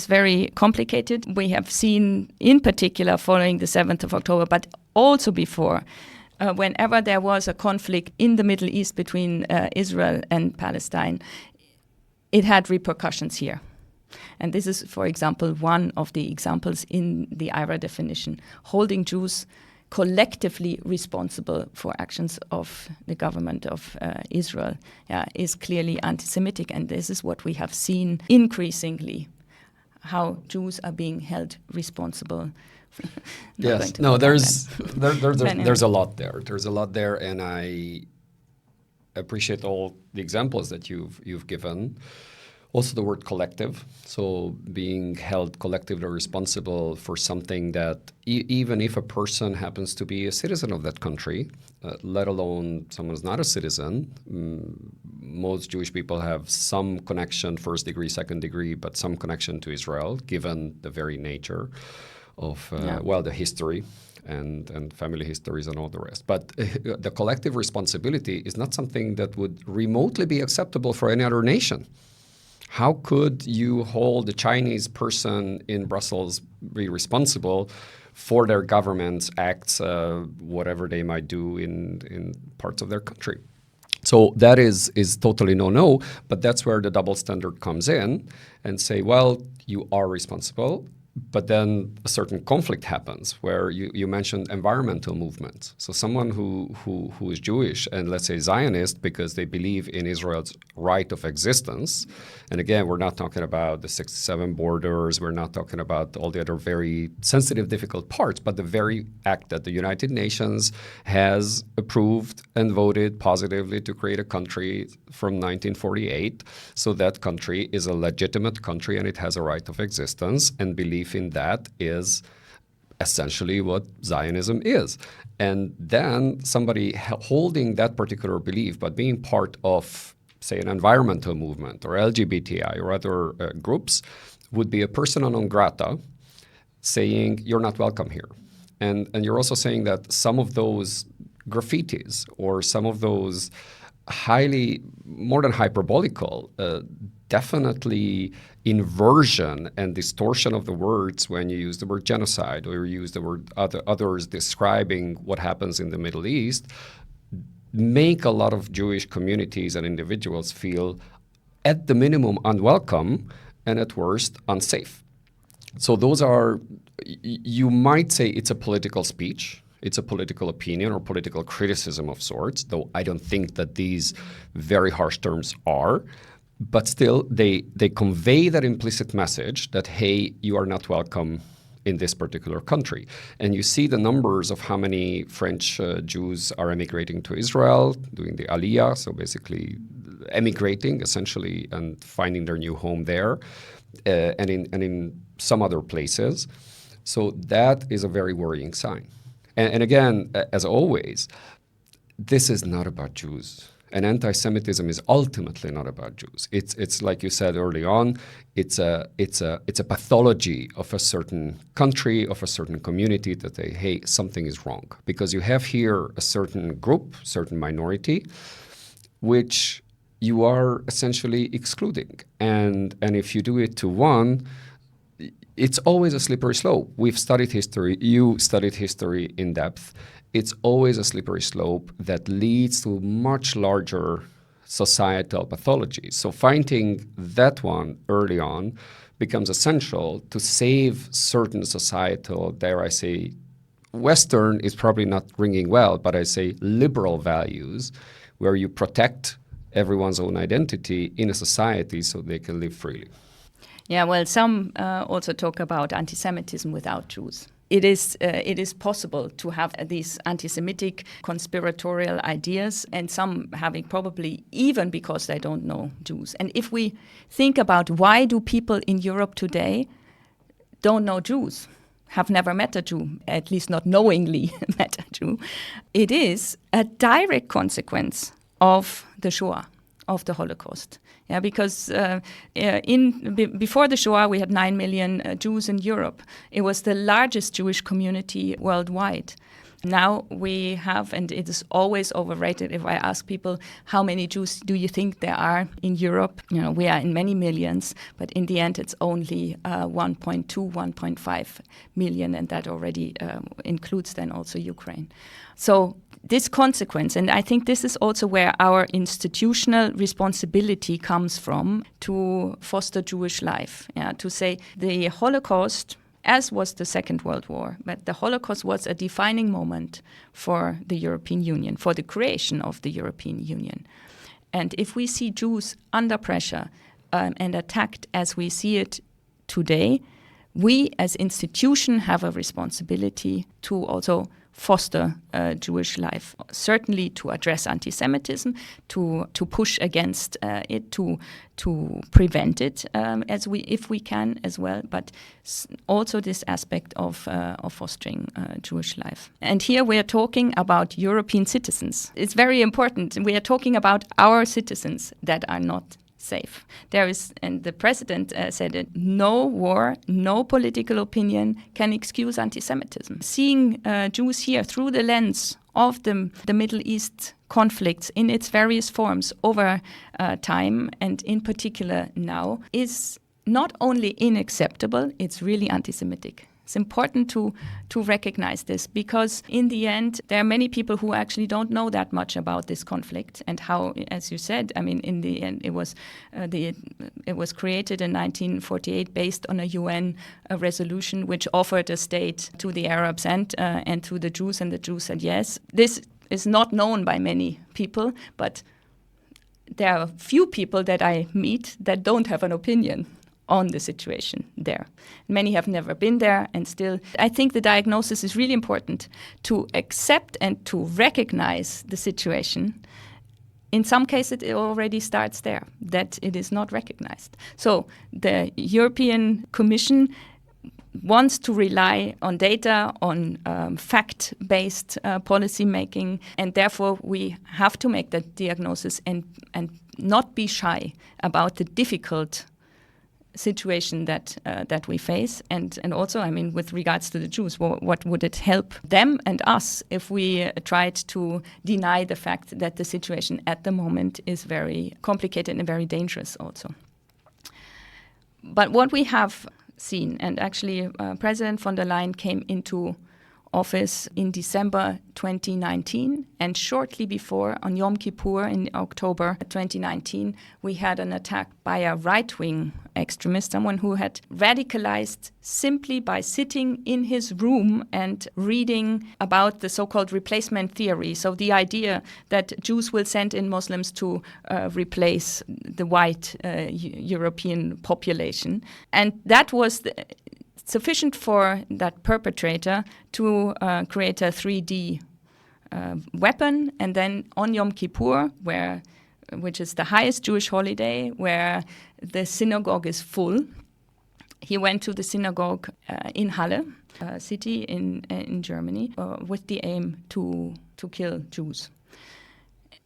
very complicated. We have seen, in particular, following the 7th of October, but also before, whenever there was a conflict in the Middle East between Israel and Palestine, it had repercussions here. And this is, for example, one of the examples in the IRA definition, holding Jews collectively responsible for actions of the government of Israel is clearly anti-Semitic. And this is what we have seen increasingly, how Jews are being held responsible. Yes, no, there's a lot there. There's a lot there, and I appreciate all the examples that you've given. Also the word collective, so being held collectively responsible for something that even if a person happens to be a citizen of that country, let alone someone who's not a citizen, most Jewish people have some connection, first degree, second degree, but some connection to Israel, given the very nature of, the history and family histories and all the rest. But the collective responsibility is not something that would remotely be acceptable for any other nation. How could you hold a Chinese person in Brussels be responsible for their government's acts, whatever they might do in parts of their country? So that is totally no, but that's where the double standard comes in and say, well, you are responsible, but then a certain conflict happens where you mentioned environmental movements. So someone who is Jewish and, let's say, Zionist because they believe in Israel's right of existence, and again, we're not talking about the 67 borders, we're not talking about all the other very sensitive, difficult parts, but the very act that the United Nations has approved and voted positively to create a country from 1948. So that country is a legitimate country and it has a right of existence, and belief in that is essentially what Zionism is. And then somebody holding that particular belief but being part of, say, an environmental movement or LGBTI or other groups would be a persona non grata, saying you're not welcome here. And you're also saying that some of those graffitis or some of those highly, more than hyperbolical, definitely inversion and distortion of the words when you use the word genocide or you use the word others describing what happens in the Middle East, make a lot of Jewish communities and individuals feel at the minimum unwelcome and at worst unsafe. So those are, you might say it's a political speech, it's a political opinion or political criticism of sorts, though I don't think that these very harsh terms are. But still, they convey that implicit message that, hey, you are not welcome in this particular country. And you see the numbers of how many French Jews are emigrating to Israel, doing the Aliyah, so basically emigrating essentially and finding their new home there, and in some other places. So that is a very worrying sign. And again, as always, this is not about Jews. And anti-Semitism is ultimately not about Jews. It's like you said early on, it's a pathology of a certain country, of a certain community that they, hey, something is wrong. Because you have here a certain group, certain minority, which you are essentially excluding. And if you do it to one, it's always a slippery slope. We've studied history, you studied history in depth. It's always a slippery slope that leads to much larger societal pathologies. So finding that one early on becomes essential to save certain societal, dare I say, Western is probably not ringing well, but I say liberal values, where you protect everyone's own identity in a society so they can live freely. Yeah, well, some also talk about anti-Semitism without Jews. It is possible to have these anti-Semitic conspiratorial ideas, and some having probably even because they don't know Jews. And if we think about why do people in Europe today don't know Jews, have never met a Jew, at least not knowingly met a Jew, it is a direct consequence of the Shoah, of the Holocaust. Yeah, because before the Shoah, we had 9 million Jews in Europe. It was the largest Jewish community worldwide. Now we have, and it is always overrated if I ask people, how many Jews do you think there are in Europe? You know, we are in many millions, but in the end it's only 1.2, 1.5 million, and that already includes then also Ukraine. So this consequence, and I think this is also where our institutional responsibility comes from to foster Jewish life, to say the Holocaust, as was the Second World War, but the Holocaust was a defining moment for the European Union, for the creation of the European Union. And if we see Jews under pressure and attacked as we see it today, we as institution have a responsibility to also foster Jewish life, certainly to address anti-Semitism, to push against it, to prevent it if we can as well, but also this aspect of fostering Jewish life. And here we are talking about European citizens. It's very important. We are talking about our citizens that are not safe. There is, and the president said it, no war, no political opinion can excuse anti-Semitism. Seeing Jews here through the lens of the Middle East conflicts in its various forms over time, and in particular now, is not only unacceptable, it's really anti-Semitic. It's important to recognize this, because in the end, there are many people who actually don't know that much about this conflict and how, as you said, I mean, in the end, it was created in 1948 based on a UN resolution which offered a state to the Arabs and to the Jews, and the Jews said yes. This is not known by many people, but there are few people that I meet that don't have an opinion on the situation there. Many have never been there, and still, I think the diagnosis is really important to accept and to recognize the situation. In some cases, it already starts there, that it is not recognized. So the European Commission wants to rely on data, on fact-based policy making, and therefore we have to make that diagnosis and not be shy about the difficult situation that we face, and also, I mean, with regards to the Jews, what would it help them and us if we tried to deny the fact that the situation at the moment is very complicated and very dangerous also. But what we have seen, and actually President von der Leyen came into office in December 2019, and shortly before, on Yom Kippur in October 2019, we had an attack by a right-wing extremist, someone who had radicalized simply by sitting in his room and reading about the so-called replacement theory. So the idea that Jews will send in Muslims to replace the white European population. And that was sufficient for that perpetrator to create a 3D weapon. And then on Yom Kippur, which is the highest Jewish holiday, where the synagogue is full, he went to the synagogue in Halle, a city in Germany, with the aim to kill Jews.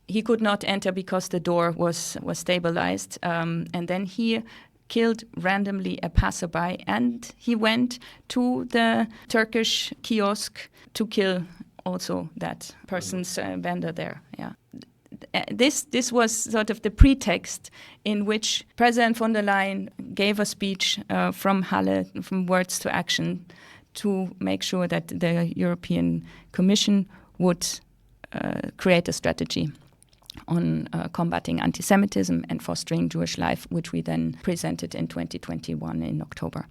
He could not enter because the door was stabilized, and then he killed randomly a passerby, and he went to the Turkish kiosk to kill also that person's vendor there. Yeah. This was sort of the pretext in which President von der Leyen gave a speech from Halle, from words to action, to make sure that the European Commission would create a strategy on combating anti-Semitism and fostering Jewish life, which we then presented in 2021 in October.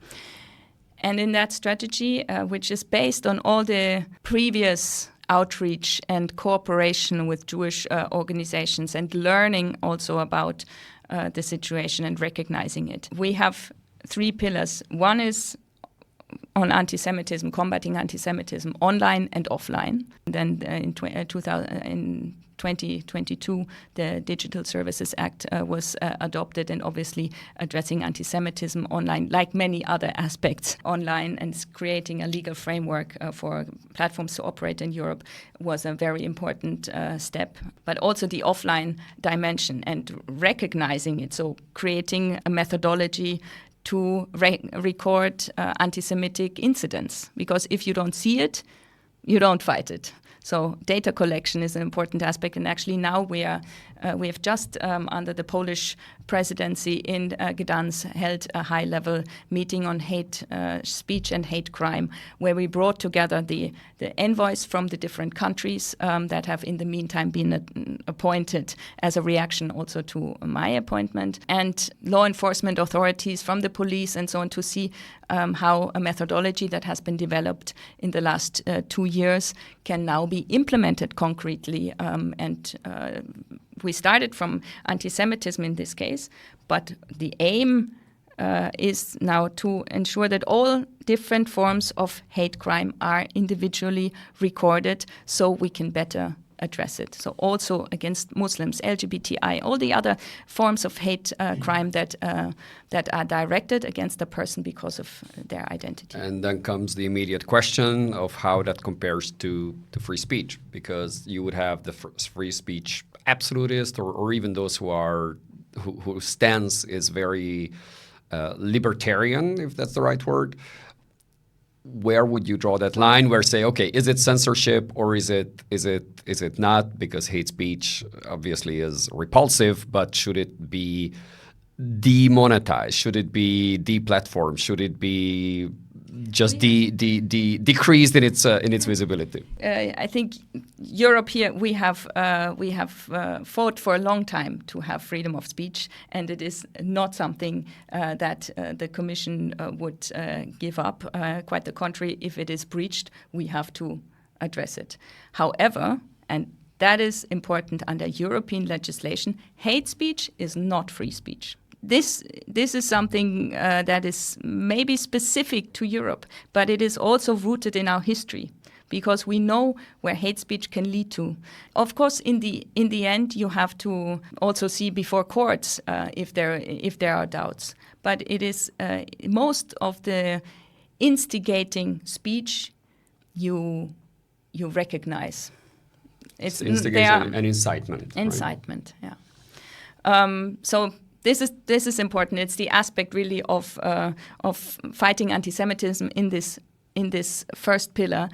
And in that strategy, which is based on all the previous outreach and cooperation with Jewish organizations and learning also about the situation and recognizing it, we have 3 pillars. One is on anti-Semitism, combating anti-Semitism online and offline. Then in 2022, the Digital Services Act was adopted, and obviously addressing anti-Semitism online, like many other aspects online, and creating a legal framework for platforms to operate in Europe was a very important step. But also the offline dimension and recognizing it, so creating a methodology to record anti-Semitic incidents, because if you don't see it, you don't fight it. So data collection is an important aspect, and actually now we have just under the Polish presidency in Gdansk held a high-level meeting on hate speech and hate crime, where we brought together the envoys from the different countries that have in the meantime been appointed as a reaction also to my appointment, and law enforcement authorities from the police and so on, to see how a methodology that has been developed in the last 2 years can now be implemented concretely. We started from anti-Semitism in this case, but the aim is now to ensure that all different forms of hate crime are individually recorded so we can better address it. So also against Muslims, LGBTI, all the other forms of hate crime that are directed against a person because of their identity. And then comes the immediate question of how that compares to free speech, because you would have the free speech absolutist, or even those whose stance is very libertarian, if that's the right word. Where would you draw that line? Where say, okay, is it censorship or is it not? Because hate speech obviously is repulsive, but should it be demonetized? Should it be deplatformed? Should it be just decreased in its visibility? I think Europe here we have fought for a long time to have freedom of speech, and it is not something that the Commission would give up. Quite the contrary, if it is breached, we have to address it. However, and that is important under European legislation, hate speech is not free speech. This is something that is maybe specific to Europe, but it is also rooted in our history, because we know where hate speech can lead to. Of course, in the end, you have to also see before courts if there are doubts. But it is most of the instigating speech you recognize. It's instigation and incitement. Incitement, right? Yeah. So. This is important. It's the aspect really of fighting anti-Semitism in this first pillar,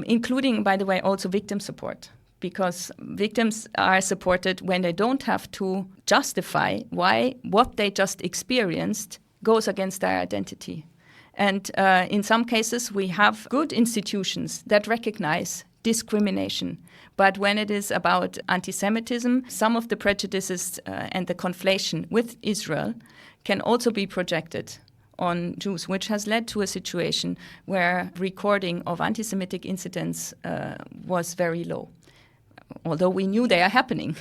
including, by the way, also victim support, because victims are supported when they don't have to justify why what they just experienced goes against their identity. And in some cases, we have good institutions that recognize discrimination. But when it is about anti-Semitism, some of the prejudices and the conflation with Israel can also be projected on Jews, which has led to a situation where recording of anti-Semitic incidents was very low. Although we knew they are happening,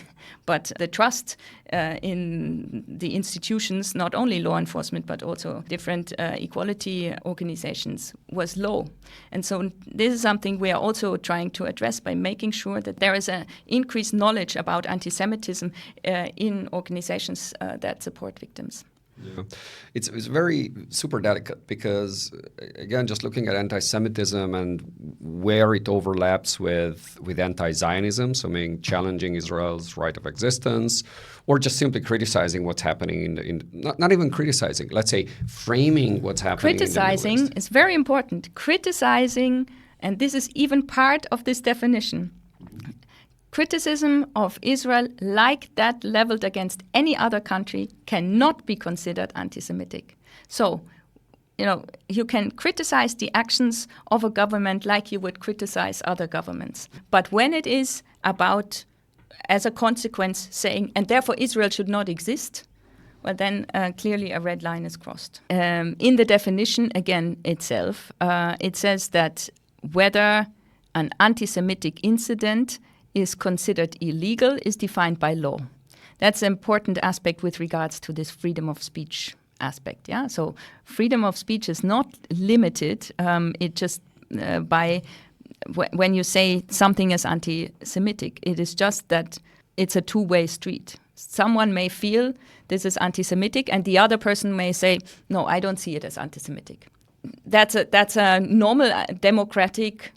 but the trust in the institutions, not only law enforcement, but also different equality organizations, was low. And so this is something we are also trying to address by making sure that there is an increased knowledge about anti-Semitism in organizations that support victims. Yeah. It's very super delicate because, again, just looking at anti-Semitism and where it overlaps with anti-Zionism, so meaning challenging Israel's right of existence, or just simply criticizing what's happening not even criticizing, let's say framing what's happening criticizing in the Middle East. Is very important. Criticizing, and this is even part of this definition, criticism of Israel like that leveled against any other country cannot be considered anti-Semitic. So, you can criticize the actions of a government like you would criticize other governments. But when it is about, as a consequence, saying, and therefore Israel should not exist, well, then clearly a red line is crossed. In the definition, again, itself, it says that whether an anti-Semitic incident is considered illegal is defined by law. That's an important aspect with regards to this freedom of speech aspect. Yeah, so freedom of speech is not limited. It just when you say something is anti-Semitic, it is just that it's a two-way street. Someone may feel this is anti-Semitic, and the other person may say, "No, I don't see it as anti-Semitic." That's a normal democratic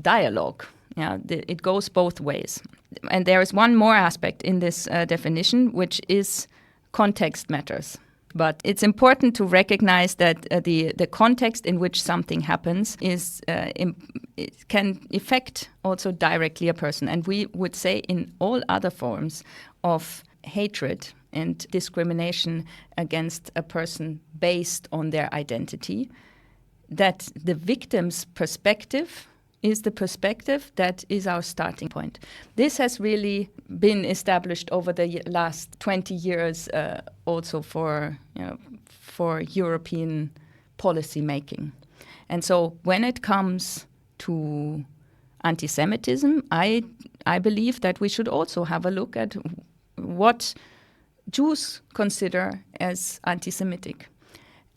dialogue. Yeah, it goes both ways. And there is one more aspect in this definition, which is context matters. But it's important to recognize that the context in which something happens it can affect also directly a person. And we would say in all other forms of hatred and discrimination against a person based on their identity, that the victim's perspective is the perspective that is our starting point. This has really been established over the last 20 years also for European policy making. And so when it comes to anti-Semitism, I believe that we should also have a look at what Jews consider as anti-Semitic.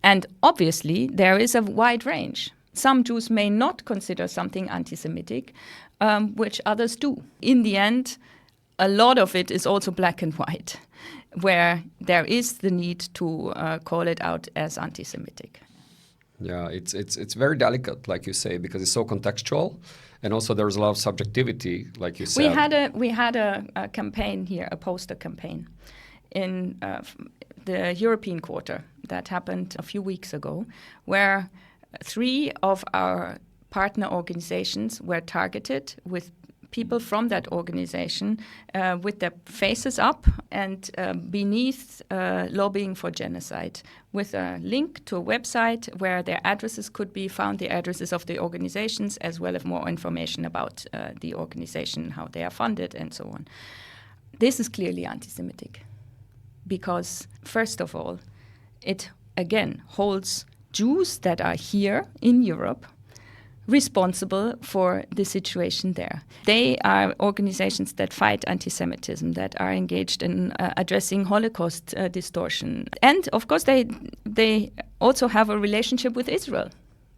And obviously there is a wide range. Some Jews may not consider something anti-Semitic, which others do. In the end, a lot of it is also black and white, where there is the need to call it out as anti-Semitic. Yeah, it's very delicate, like you say, because it's so contextual, and also there's a lot of subjectivity, like you said. We had a campaign here, a poster campaign, in the European quarter that happened a few weeks ago, where 3 of our partner organizations were targeted with people from that organization with their faces up and beneath lobbying for genocide, with a link to a website where their addresses could be found, the addresses of the organizations, as well as more information about the organization, how they are funded, and so on. This is clearly anti-Semitic because, first of all, it again holds Jews that are here in Europe responsible for the situation there. They are organizations that fight anti-Semitism, that are engaged in addressing Holocaust distortion. And of course, they also have a relationship with Israel.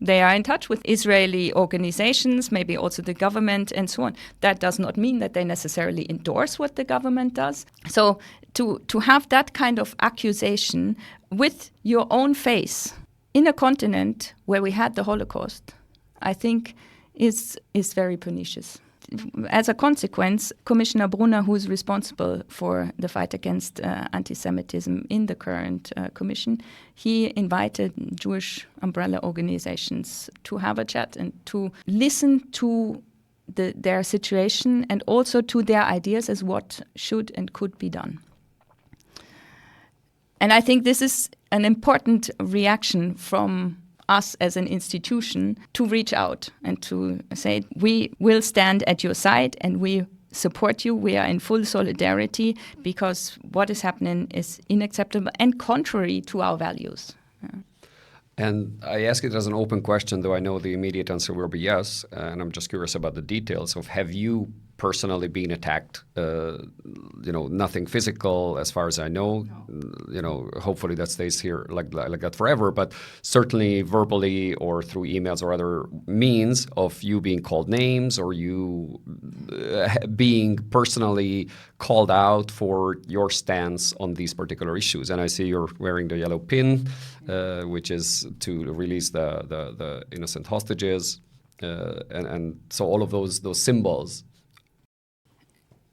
They are in touch with Israeli organizations, maybe also the government and so on. That does not mean that they necessarily endorse what the government does. So to have that kind of accusation with your own face in a continent where we had the Holocaust, I think is very pernicious. As a consequence, Commissioner Brunner, who is responsible for the fight against anti-Semitism in the current commission, he invited Jewish umbrella organizations to have a chat and to listen to their situation and also to their ideas as what should and could be done. And I think this is an important reaction from us as an institution to reach out and to say, we will stand at your side and we support you. We are in full solidarity because what is happening is unacceptable and contrary to our values. Yeah. And I ask it as an open question, though I know the immediate answer will be yes, and I'm just curious about the details of, have you personally been attacked? Nothing physical as far as I know. No. Hopefully that stays here like that forever, but certainly verbally or through emails or other means of you being called names or you being personally called out for your stance on these particular issues. And I see you're wearing the yellow pin, which is to release the innocent hostages, and so all of those symbols.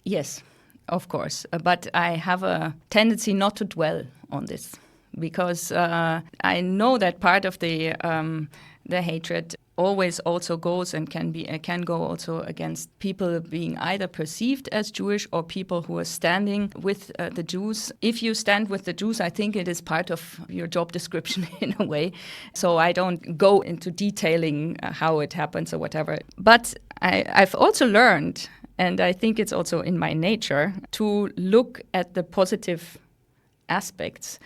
Yes, of course. But I have a tendency not to dwell on this because I know that part of the hatred always also goes and can go also against people being either perceived as Jewish or people who are standing with the Jews. If you stand with the Jews, I think it is part of your job description in a way. So I don't go into detailing how it happens or whatever. But I've also learned, and I think it's also in my nature, to look at the positive aspects.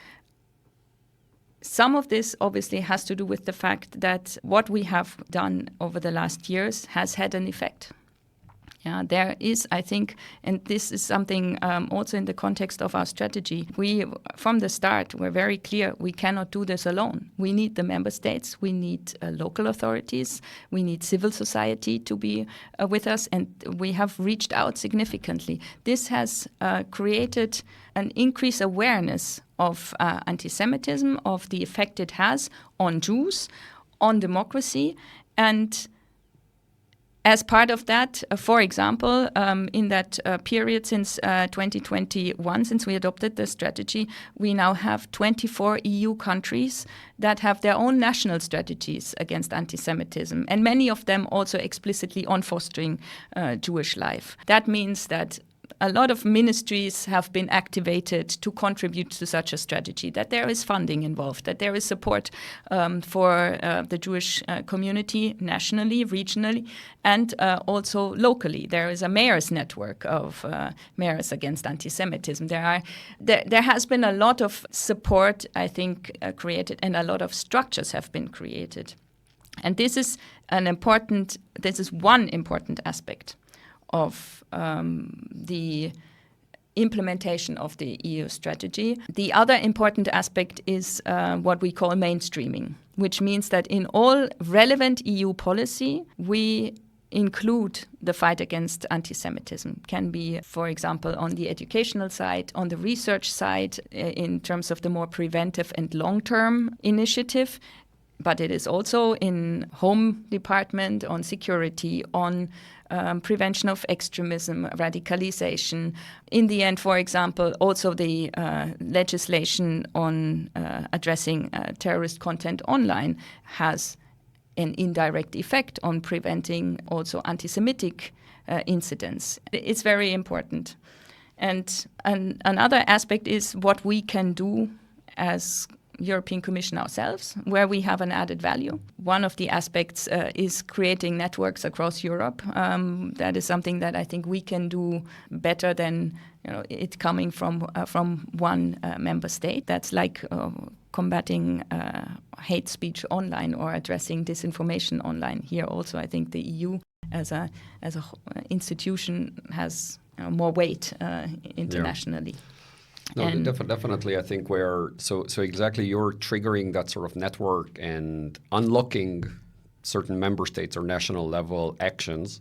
Some of this obviously has to do with the fact that what we have done over the last years has had an effect. Yeah, there is, I think, and this is something also in the context of our strategy, we, from the start, were very clear we cannot do this alone. We need the member states, we need local authorities, we need civil society to be with us, and we have reached out significantly. This has created an increased awareness of anti-Semitism, of the effect it has on Jews, on democracy, and as part of that, for example, in that period since 2021, since we adopted the strategy, we now have 24 EU countries that have their own national strategies against anti-Semitism, and many of them also explicitly on fostering Jewish life. That means that a lot of ministries have been activated to contribute to such a strategy, that there is funding involved, that there is support for the Jewish community nationally, regionally, and also locally. There is a mayor's network of mayors against anti-Semitism. There has been a lot of support, I think, created, and a lot of structures have been created. And this is one important aspect of the implementation of the EU strategy. The other important aspect is what we call mainstreaming, which means that in all relevant EU policy, we include the fight against anti-Semitism. Can be, for example, on the educational side, on the research side, in terms of the more preventive and long-term initiative, but it is also in Home Department, on security, on prevention of extremism, radicalization. In the end, for example, also the legislation on addressing terrorist content online has an indirect effect on preventing also anti-Semitic incidents. It's very important. And another aspect is what we can do as European Commission ourselves, where we have an added value. One of the aspects is creating networks across Europe. That is something that I think we can do better than it coming from one member state. That's like combating hate speech online or addressing disinformation online. Here also, I think the EU as a institution has more weight internationally. Yeah. No, definitely. I think so exactly you're triggering that sort of network and unlocking certain member states or national level actions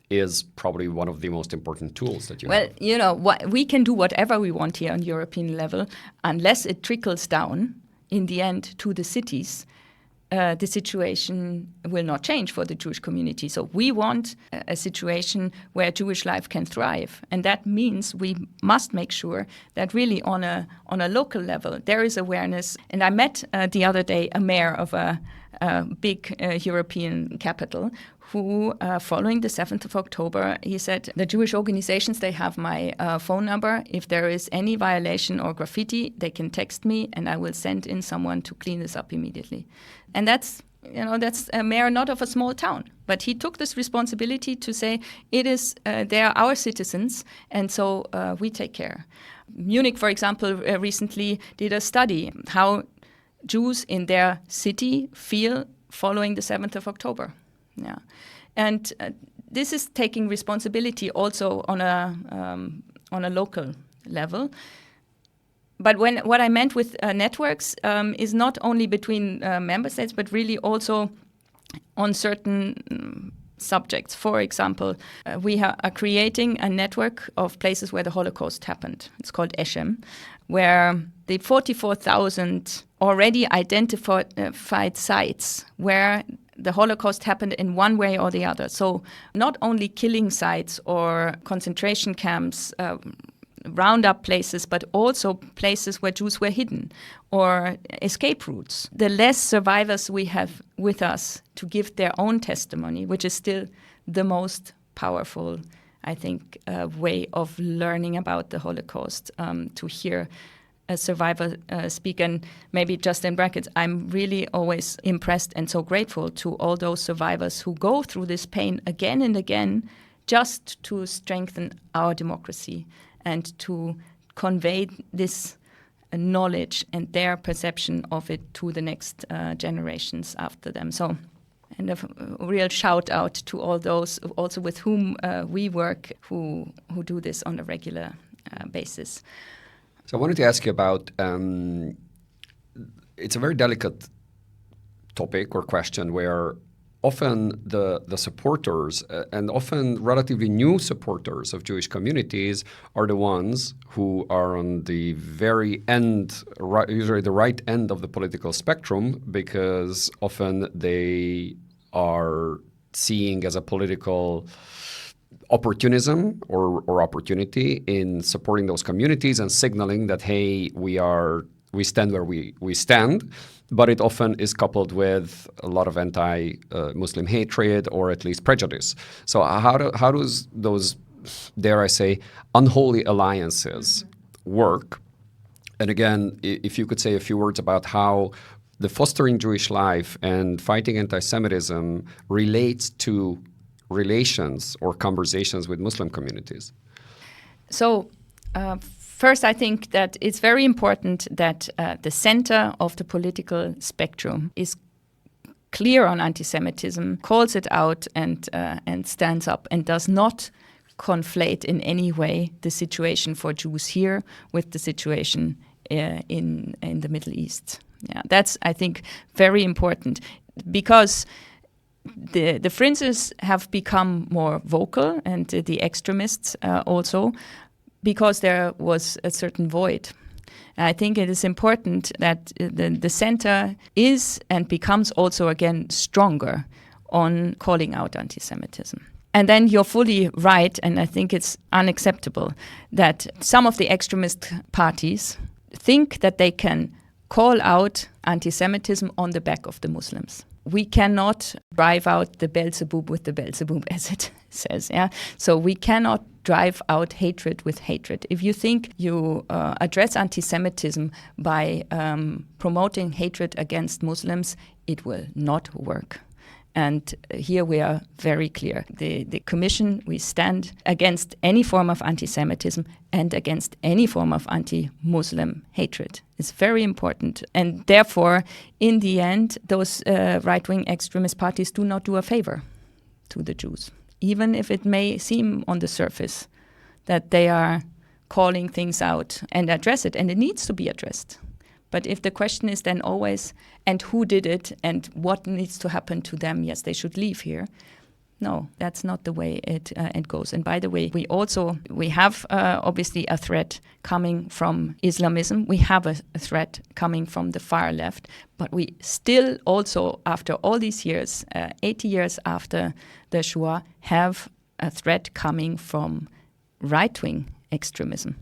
is probably one of the most important tools that you have. Well, we can do whatever we want here on European level unless it trickles down in the end to the cities. The situation will not change for the Jewish community. So we want a situation where Jewish life can thrive. And that means we must make sure that really on a local level there is awareness. And I met the other day a mayor of a big European capital, who, following the 7th of October, he said, the Jewish organizations, they have my phone number. If there is any violation or graffiti, they can text me and I will send in someone to clean this up immediately. And that's a mayor not of a small town. But he took this responsibility to say, they are our citizens, and so we take care. Munich, for example, recently did a study how Jews in their city feel following the 7th of October. Yeah, and this is taking responsibility also on a local level. But what I meant with networks is not only between member states, but really also on certain subjects. For example, we are creating a network of places where the Holocaust happened. It's called ESHEM, where the 44,000 already identified sites where the Holocaust happened in one way or the other. So not only killing sites or concentration camps, roundup places, but also places where Jews were hidden or escape routes. The less survivors we have with us to give their own testimony, which is still the most powerful, I think, way of learning about the Holocaust, to hear a survivor speak. And maybe just in brackets, I'm really always impressed and so grateful to all those survivors who go through this pain again and again just to strengthen our democracy and to convey this knowledge and their perception of it to the next generations after them. So, and a real shout out to all those also with whom we work who do this on a regular basis. So I wanted to ask you about, it's a very delicate topic or question where often the supporters and often relatively new supporters of Jewish communities are the ones who are on the very end, usually the right end of the political spectrum, because often they are seeing as a political opportunism or opportunity in supporting those communities and signaling that, hey, we stand where we stand, but it often is coupled with a lot of anti-Muslim hatred or at least prejudice. So how does those, dare I say, unholy alliances work? And again, if you could say a few words about how the fostering Jewish life and fighting anti-Semitism relates to relations or conversations with Muslim communities? So first, I think that it's very important that the center of the political spectrum is clear on anti-Semitism, calls it out and stands up and does not conflate in any way the situation for Jews here with the situation in the Middle East. Yeah, that's, I think, very important because the fringes have become more vocal and the extremists also, because there was a certain void. I think it is important that the center is and becomes also again stronger on calling out anti-Semitism. And then you're fully right, and I think it's unacceptable that some of the extremist parties think that they can call out anti-Semitism on the back of the Muslims. We cannot drive out the Beelzebub with the Beelzebub, as it says. Yeah. So we cannot drive out hatred with hatred. If you think you address anti-Semitism by promoting hatred against Muslims, it will not work. And here we are very clear. The Commission, we stand against any form of anti-Semitism and against any form of anti-Muslim hatred. It's very important. And therefore, in the end, those right-wing extremist parties do not do a favor to the Jews, even if it may seem on the surface that they are calling things out and address it, and it needs to be addressed. But if the question is then always, and who did it, and what needs to happen to them, yes, they should leave here. No, that's not the way it goes. And by the way, we have obviously a threat coming from Islamism. We have a threat coming from the far left. But we still also, after all these years, 80 years after the Shoah, have a threat coming from right-wing extremism.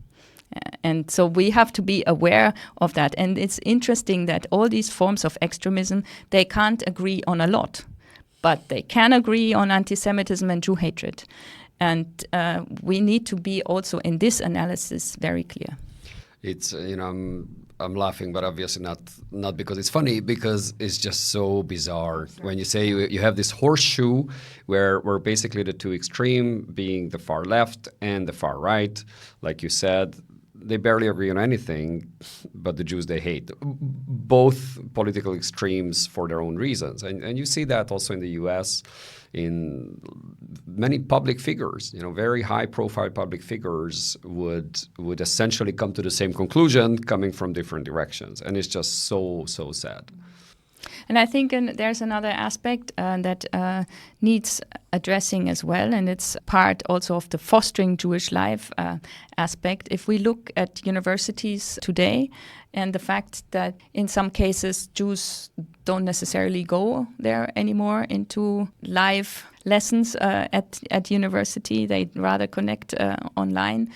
And so we have to be aware of that. And it's interesting that all these forms of extremism, they can't agree on a lot, but they can agree on anti-Semitism and Jew hatred. And we need to be also in this analysis very clear. It's, I'm laughing, but obviously not because it's funny, because it's just so bizarre. When you say you have this horseshoe where basically the two extreme being the far left and the far right, like you said, they barely agree on anything, but the Jews they hate. Both political extremes for their own reasons. And you see that also in the US in many public figures, very high profile public figures would essentially come to the same conclusion coming from different directions. And it's just so sad. And I think there's another aspect that needs addressing as well, and it's part also of the fostering Jewish life aspect. If we look at universities today and the fact that in some cases Jews don't necessarily go there anymore into live lessons at university, they rather connect online,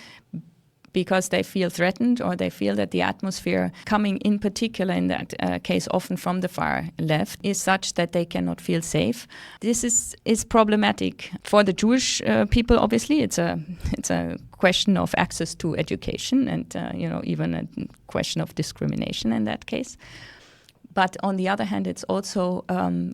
because they feel threatened, or they feel that the atmosphere coming in particular in that case often from the far left is such that they cannot feel safe. This is problematic for the Jewish people. Obviously, it's a question of access to education, and even a question of discrimination in that case. But on the other hand, it's also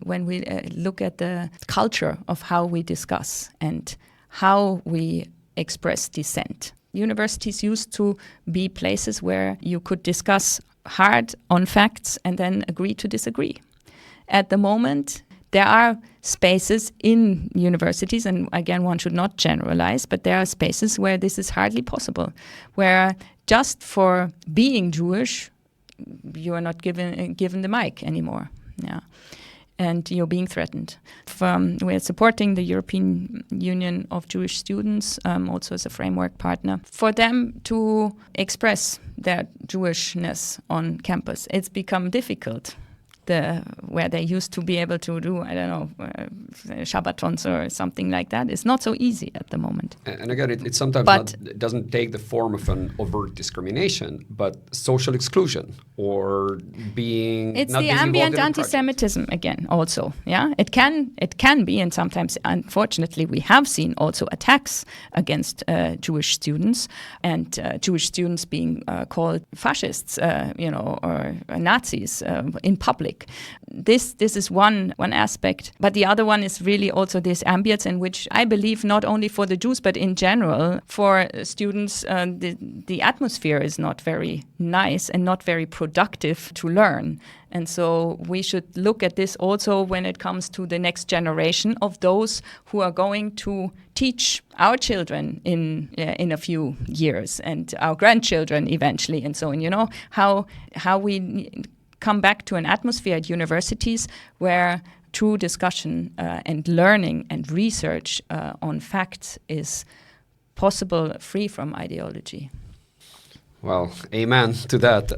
when we look at the culture of how we discuss and how we express dissent. Universities used to be places where you could discuss hard on facts and then agree to disagree. At the moment, there are spaces in universities, and again, one should not generalize, but there are spaces where this is hardly possible, where just for being Jewish, you are not given the mic anymore. Yeah. And you're being threatened. We're supporting the European Union of Jewish Students, also as a framework partner, for them to express their Jewishness on campus. It's become difficult. Where they used to be able to do, Shabbatons or something like that, it's not so easy at the moment. And again, it sometimes it doesn't take the form of an overt discrimination, but social exclusion or being. It's not the ambient anti-Semitism again. Also, yeah, it can be, and sometimes, unfortunately, we have seen also attacks against Jewish students, and Jewish students being called fascists, or Nazis in public. This is one aspect, but the other one is really also this ambience in which I believe not only for the Jews but in general for students the atmosphere is not very nice and not very productive to learn. And so we should look at this also when it comes to the next generation of those who are going to teach our children in a few years and our grandchildren eventually, and so on. How we come back to an atmosphere at universities where true discussion and learning and research on facts is possible, free from ideology. Well, amen to that.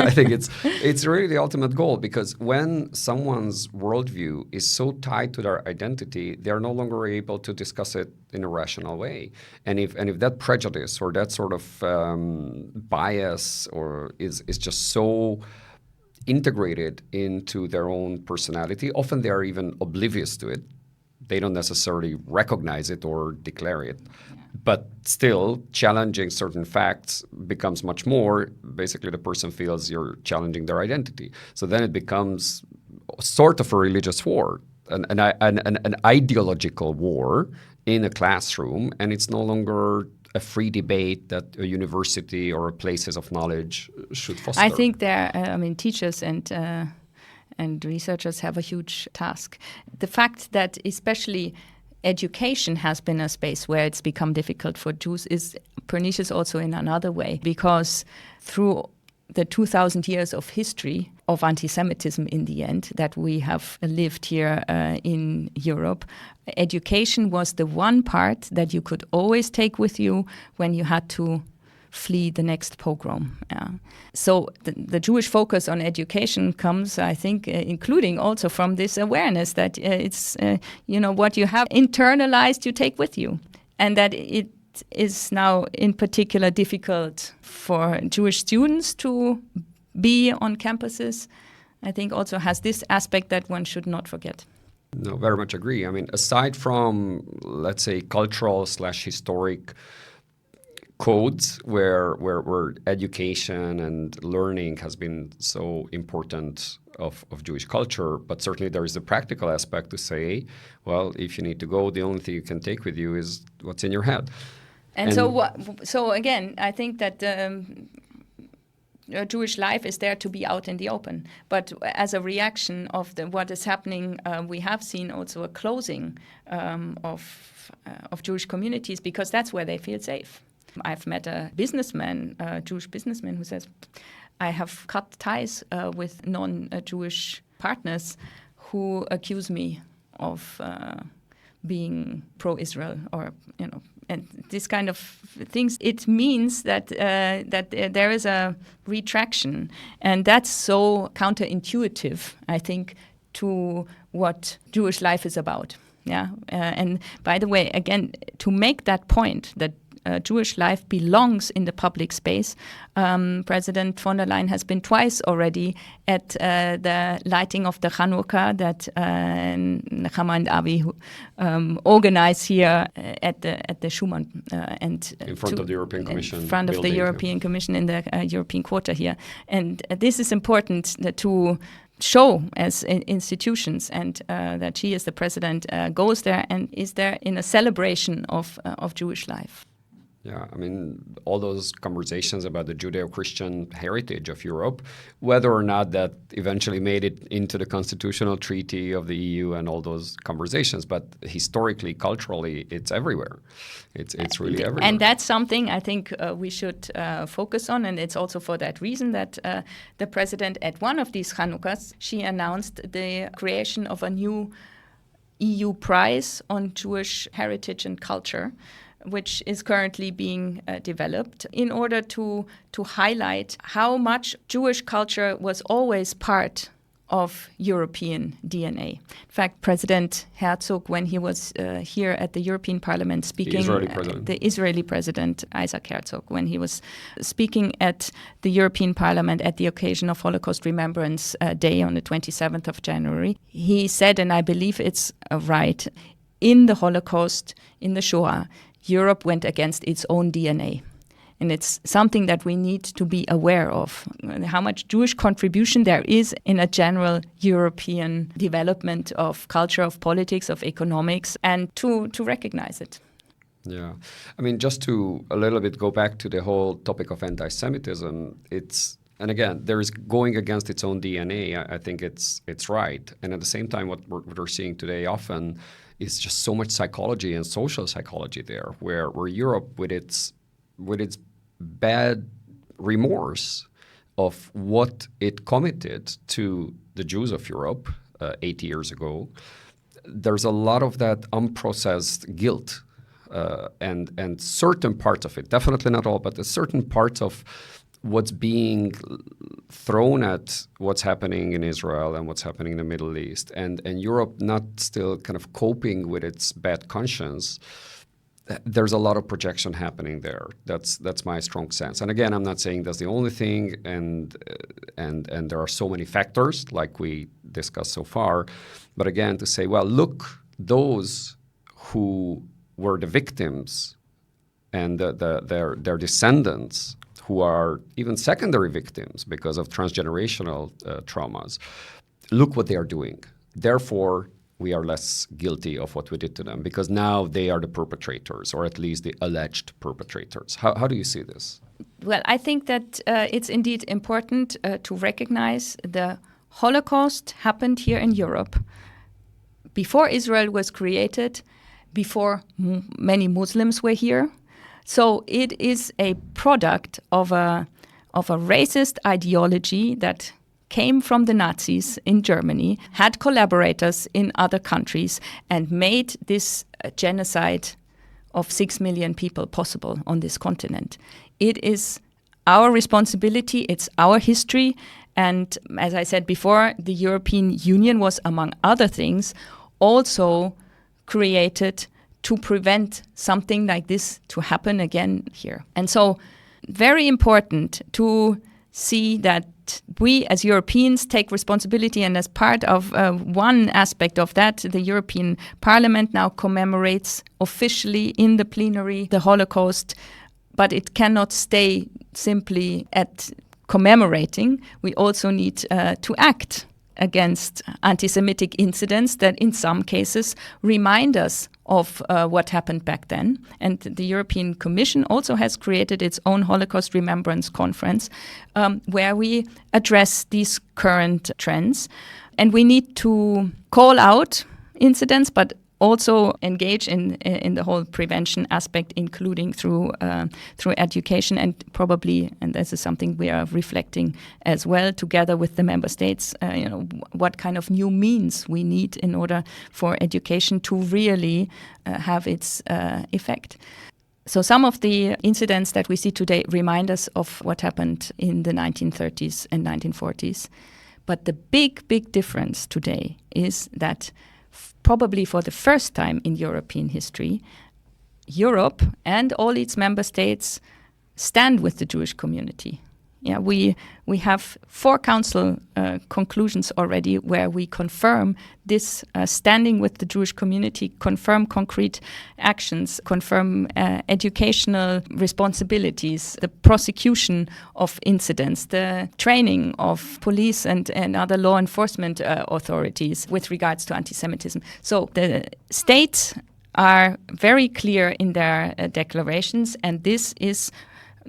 I think it's really the ultimate goal, because when someone's worldview is so tied to their identity, they're no longer able to discuss it in a rational way. And if that prejudice or that sort of bias is just so integrated into their own personality, often they are even oblivious to it. They don't necessarily recognize it or declare it. But still, challenging certain facts becomes much more. Basically, the person feels you're challenging their identity. So then it becomes sort of a religious war, an ideological war in a classroom, and it's no longer a free debate that a university or places of knowledge should foster. I think teachers and researchers have a huge task. The fact that especially education has been a space where it's become difficult for Jews is pernicious also in another way, because through the 2,000 years of history of anti-Semitism in the end that we have lived here in Europe, education was the one part that you could always take with you when you had to flee the next pogrom. Yeah. So the Jewish focus on education comes, I think, including also from this awareness that it's, what you have internalized, you take with you. And that it is now in particular difficult for Jewish students to be on campuses, I think also has this aspect that one should not forget. No, very much agree. I mean, aside from, let's say, cultural/historic codes where education and learning has been so important of Jewish culture, but certainly there is a practical aspect to say, well, if you need to go, the only thing you can take with you is what's in your head. And so again, I think that Jewish life is there to be out in the open. But as a reaction of what is happening, we have seen also a closing of Jewish communities because that's where they feel safe. I've met a businessman, a Jewish businessman, who says, I have cut ties with non-Jewish partners who accuse me of being pro-Israel or, and this kind of things. It means that there is a retraction, and that's so counterintuitive, I think, to what Jewish life is about. Yeah, and by the way, again, to make that point that Jewish life belongs in the public space. President von der Leyen has been twice already at the lighting of the Hanukkah that Nechama and Avi organize here at the Schumann and in front of the European Commission. In front of the European Commission in the European Quarter here, and this is important to show as institutions, and that she, as the president, goes there and is there in a celebration of Jewish life. Yeah, I mean, all those conversations about the Judeo-Christian heritage of Europe, whether or not that eventually made it into the constitutional treaty of the EU and all those conversations, but historically, culturally, it's everywhere. It's really everywhere. And that's something I think we should focus on, and it's also for that reason that the president at one of these Hanukkahs, she announced the creation of a new EU prize on Jewish heritage and culture, which is currently being developed in order to highlight how much Jewish culture was always part of European DNA. In fact, President Herzog, when he was here at the European Parliament speaking, the Israeli President Isaac Herzog, when he was speaking at the European Parliament at the occasion of Holocaust Remembrance Day on the 27th of January, he said, and I believe it's right, in the Holocaust, in the Shoah, Europe went against its own DNA. And it's something that we need to be aware of, how much Jewish contribution there is in a general European development of culture, of politics, of economics, and to recognize it. Yeah. I mean, just to a little bit go back to the whole topic of anti-Semitism, and again, there is going against its own DNA. I think it's right. And at the same time, what we're seeing today often is just so much psychology and social psychology there, where Europe, with its bad remorse of what it committed to the Jews of Europe 80 years ago, there's a lot of that unprocessed guilt and certain parts of it, definitely not all, but certain parts of what's being thrown at what's happening in Israel and what's happening in the Middle East, and Europe not still kind of coping with its bad conscience. There's a lot of projection happening there. That's my strong sense. And again, I'm not saying that's the only thing, and there are so many factors like we discussed so far. But again, to say, well, look, those who were the victims and their descendants, who are even secondary victims because of transgenerational traumas, look what they are doing. Therefore, we are less guilty of what we did to them because now they are the perpetrators, or at least the alleged perpetrators. How do you see this? Well, I think that it's indeed important to recognize the Holocaust happened here in Europe before Israel was created, before many Muslims were here. So it is a product of a racist ideology that came from the Nazis in Germany, had collaborators in other countries, and made this genocide of 6 million people possible on this continent. It is our responsibility, it's our history, and as I said before, the European Union was, among other things, also created to prevent something like this to happen again here. And so very important to see that we as Europeans take responsibility, and as part of one aspect of that, the European Parliament now commemorates officially in the plenary the Holocaust, but it cannot stay simply at commemorating. We also need to act against anti-Semitic incidents that in some cases remind us of what happened back then. And the European Commission also has created its own Holocaust Remembrance Conference where we address these current trends. And we need to call out incidents, but also engage in the whole prevention aspect, including through education, and probably, and this is something we are reflecting as well, together with the member states, what kind of new means we need in order for education to really have its effect. So some of the incidents that we see today remind us of what happened in the 1930s and 1940s. But the big difference today is that probably for the first time in European history, Europe and all its member states stand with the Jewish community. Yeah, we have 4 council conclusions already where we confirm this standing with the Jewish community, confirm concrete actions, confirm educational responsibilities, the prosecution of incidents, the training of police and other law enforcement authorities with regards to anti-Semitism. So the states are very clear in their declarations, and this is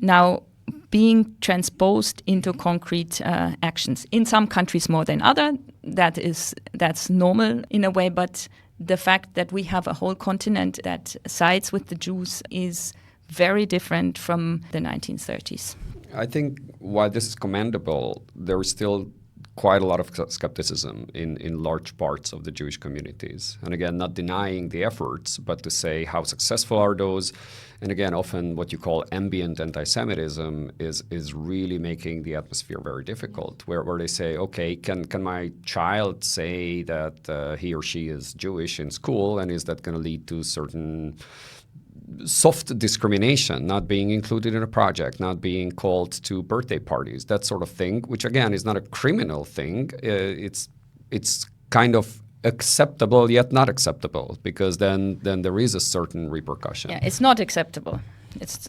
now being transposed into concrete actions. In some countries more than other, that's normal in a way, but the fact that we have a whole continent that sides with the Jews is very different from the 1930s. I think while this is commendable, there is still quite a lot of skepticism in large parts of the Jewish communities. And again, not denying the efforts, but to say how successful are those. And again, often what you call ambient anti-Semitism is really making the atmosphere very difficult, where they say, okay, can my child say that he or she is Jewish in school, and is that going to lead to certain soft discrimination, not being included in a project, not being called to birthday parties, that sort of thing, which again is not a criminal thing. It's kind of acceptable yet not acceptable, because then there is a certain repercussion. Yeah, it's not acceptable. It's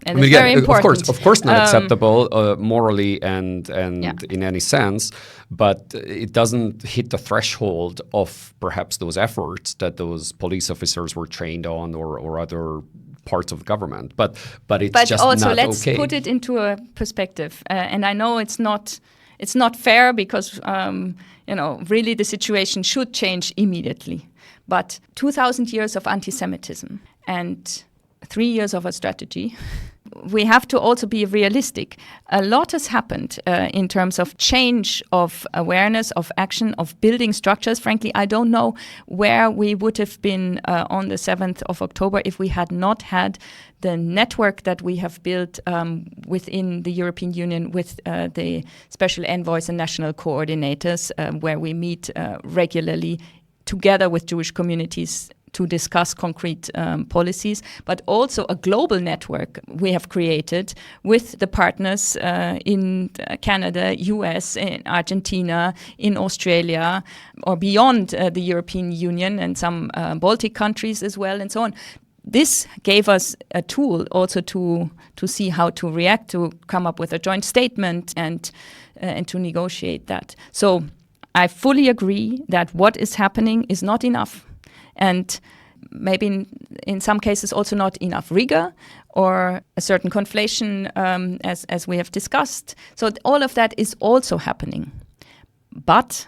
very important. Of course, not acceptable morally and in any sense, but it doesn't hit the threshold of perhaps those efforts that those police officers were trained on, or other parts of government. But just also not let's okay. put it into a perspective. And I know it's not fair, because really the situation should change immediately. But 2,000 years of anti-Semitism and 3 years of a strategy, we have to also be realistic. A lot has happened in terms of change of awareness, of action, of building structures. Frankly, I don't know where we would have been on the 7th of October if we had not had the network that we have built within the European Union with the special envoys and national coordinators, where we meet regularly together with Jewish communities to discuss concrete policies, but also a global network we have created with the partners in Canada, US, in Argentina, in Australia, or beyond the European Union, and some Baltic countries as well, and so on. This gave us a tool also to see how to react, to come up with a joint statement and to negotiate that. So I fully agree that what is happening is not enough. And maybe in some cases also not enough rigor, or a certain conflation, as we have discussed. So all of that is also happening. But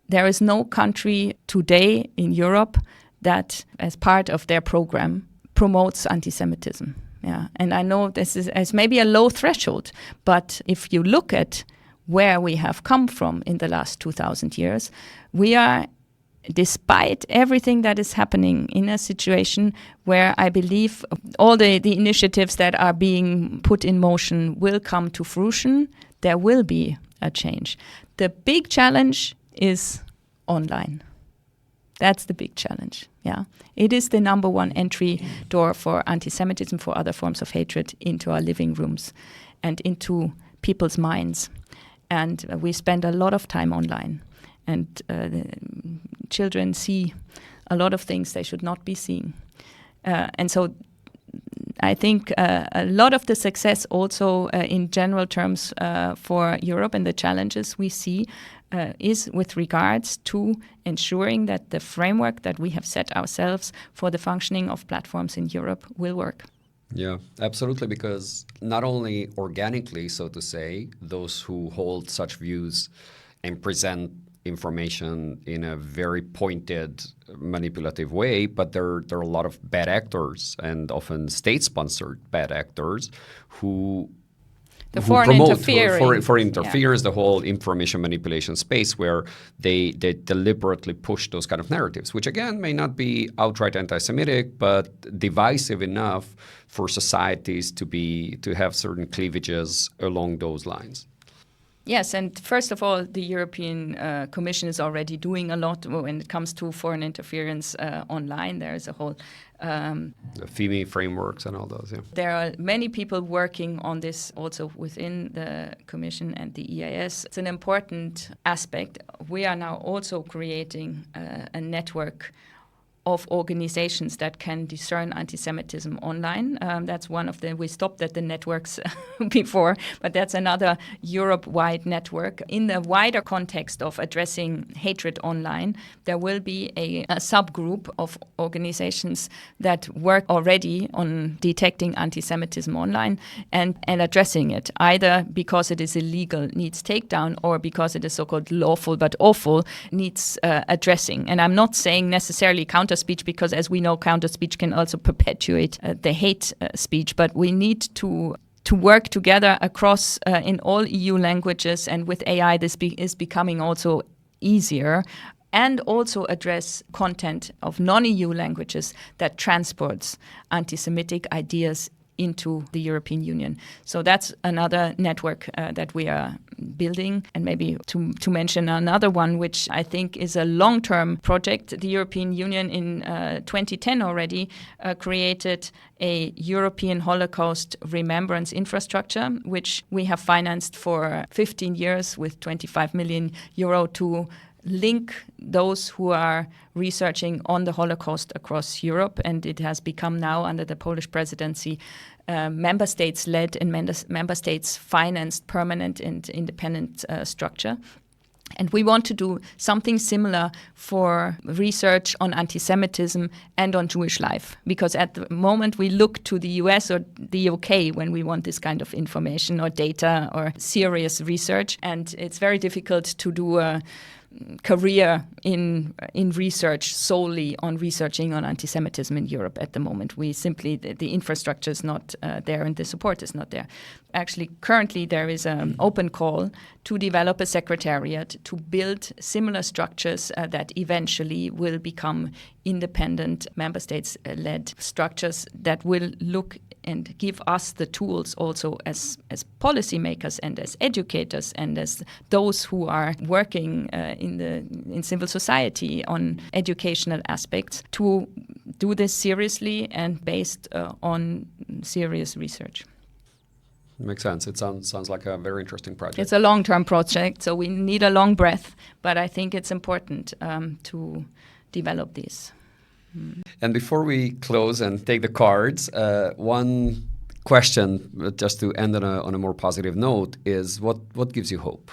there is no country today in Europe that, as part of their program, promotes anti-Semitism. Yeah, and I know this is maybe a low threshold, but if you look at where we have come from in the last 2,000 years, we are, despite everything that is happening, in a situation where I believe all the initiatives that are being put in motion will come to fruition. There will be a change. The big challenge is online. That's the big challenge. Yeah, it is the number one entry door for anti-Semitism, for other forms of hatred, into our living rooms and into people's minds. And we spend a lot of time online, and the children see a lot of things they should not be seeing. And so I think a lot of the success also in general terms for Europe and the challenges we see is with regards to ensuring that the framework that we have set ourselves for the functioning of platforms in Europe will work. Yeah, absolutely, because not only organically, so to say, those who hold such views and present information in a very pointed, manipulative way, but there are a lot of bad actors, and often state-sponsored bad actors who promote for interference, the whole information manipulation space, where they deliberately push those kind of narratives, which again may not be outright anti-Semitic, but divisive enough for societies to have certain cleavages along those lines. Yes, and first of all, the European Commission is already doing a lot when it comes to foreign interference online. There is a whole the FIMI frameworks and all those. Yeah, there are many people working on this also within the Commission and the EIS. It's an important aspect. We are now also creating a network of organizations that can discern anti-Semitism online. That's one of we stopped at the networks before, but that's another Europe-wide network. In the wider context of addressing hatred online, there will be a subgroup of organizations that work already on detecting anti-Semitism online and addressing it, either because it is illegal, needs takedown, or because it is so-called lawful but awful, needs addressing. And I'm not saying necessarily counter-speech, because as we know, counter-speech can also perpetuate the hate speech, but we need to work together across in all EU languages, and with AI this is becoming also easier, and also address content of non-EU languages that transports anti-Semitic ideas into the European Union. So that's another network that we are building. And maybe to mention another one, which I think is a long-term project, the European Union in 2010 already created a European Holocaust remembrance infrastructure, which we have financed for 15 years with 25 million euro to link those who are researching on the Holocaust across Europe. And it has become now, under the Polish presidency, member states-led and member states-financed permanent and independent structure. And we want to do something similar for research on anti-Semitism and on Jewish life, because at the moment we look to the US or the UK when we want this kind of information or data or serious research. And it's very difficult to do a career in research solely on researching on anti-Semitism in Europe at the moment. We simply, the infrastructure is not there and the support is not there. Actually, currently there is an open call to develop a secretariat to build similar structures that eventually will become independent member states-led structures that will look and give us the tools also as policymakers and as educators and as those who are working in civil society on educational aspects to do this seriously and based on serious research. Makes sense. It sounds like a very interesting project. It's a long-term project, so we need a long breath, but I think it's important to develop these. And before we close and take the cards, one question, just to end on a more positive note, is what gives you hope?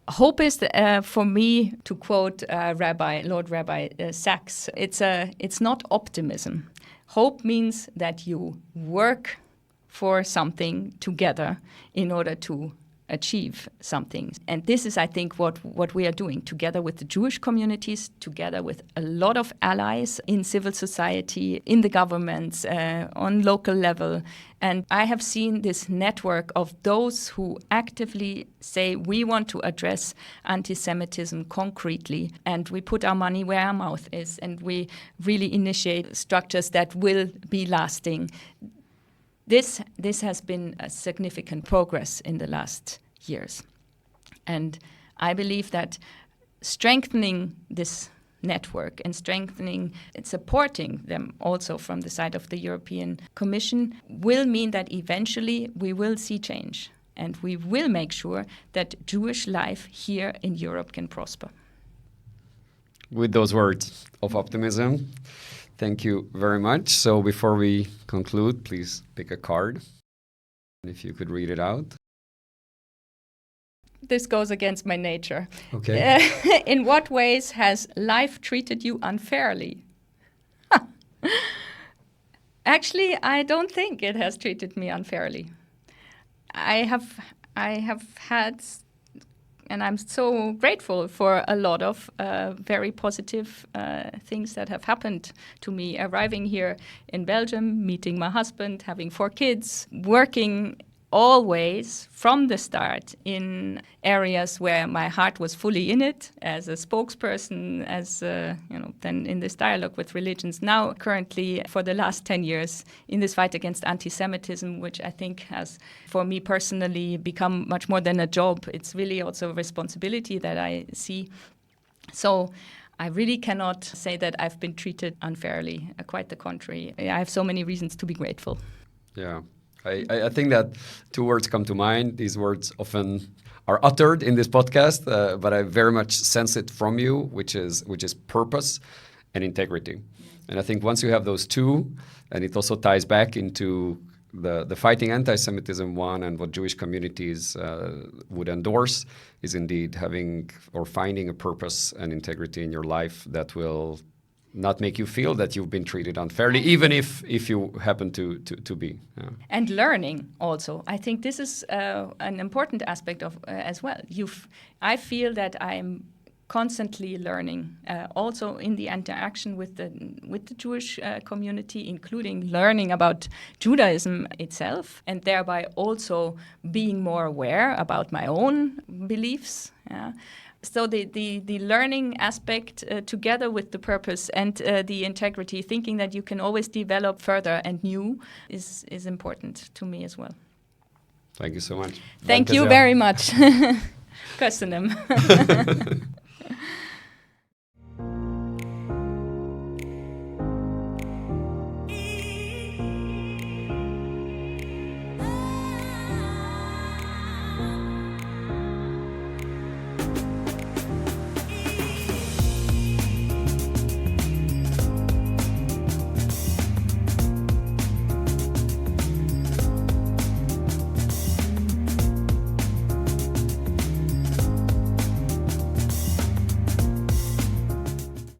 Hope is, for me, to quote Lord Rabbi Sachs, it's not optimism. Hope means that you work for something together in order to achieve something. And this is, I think, what we are doing together with the Jewish communities, together with a lot of allies in civil society, in the governments, on local level. And I have seen this network of those who actively say we want to address anti-Semitism concretely, and we put our money where our mouth is, and we really initiate structures that will be lasting. This has been a significant progress in the last years. And I believe that strengthening this network and strengthening and supporting them also from the side of the European Commission will mean that eventually we will see change, and we will make sure that Jewish life here in Europe can prosper. With those words of optimism, thank you very much. So before we conclude, please pick a card. If you could read it out. This goes against my nature. Okay. In what ways has life treated you unfairly? Actually, I don't think it has treated me unfairly. I have had, and I'm so grateful for a lot of very positive things that have happened to me. Arriving here in Belgium, meeting my husband, having 4 kids, working always from the start in areas where my heart was fully in it, as a spokesperson, as then in this dialogue with religions. Now, currently, for the last 10 years, in this fight against anti-Semitism, which I think has, for me personally, become much more than a job. It's really also a responsibility that I see. So I really cannot say that I've been treated unfairly. Quite the contrary. I have so many reasons to be grateful. Yeah. I think that 2 words come to mind. These words often are uttered in this podcast, but I very much sense it from you, which is purpose and integrity. And I think once you have those 2, and it also ties back into the fighting anti-Semitism one, and what Jewish communities would endorse is indeed having or finding a purpose and integrity in your life that will not make you feel that you've been treated unfairly, even if you happen to be. Yeah. And learning also. I think this is an important aspect of as well. I feel that I'm constantly learning, also in the interaction with the Jewish community, including learning about Judaism itself, and thereby also being more aware about my own beliefs. Yeah. So the learning aspect together with the purpose and the integrity, thinking that you can always develop further and new, is important to me as well. Thank you so much. Thank you very much. Köszönöm.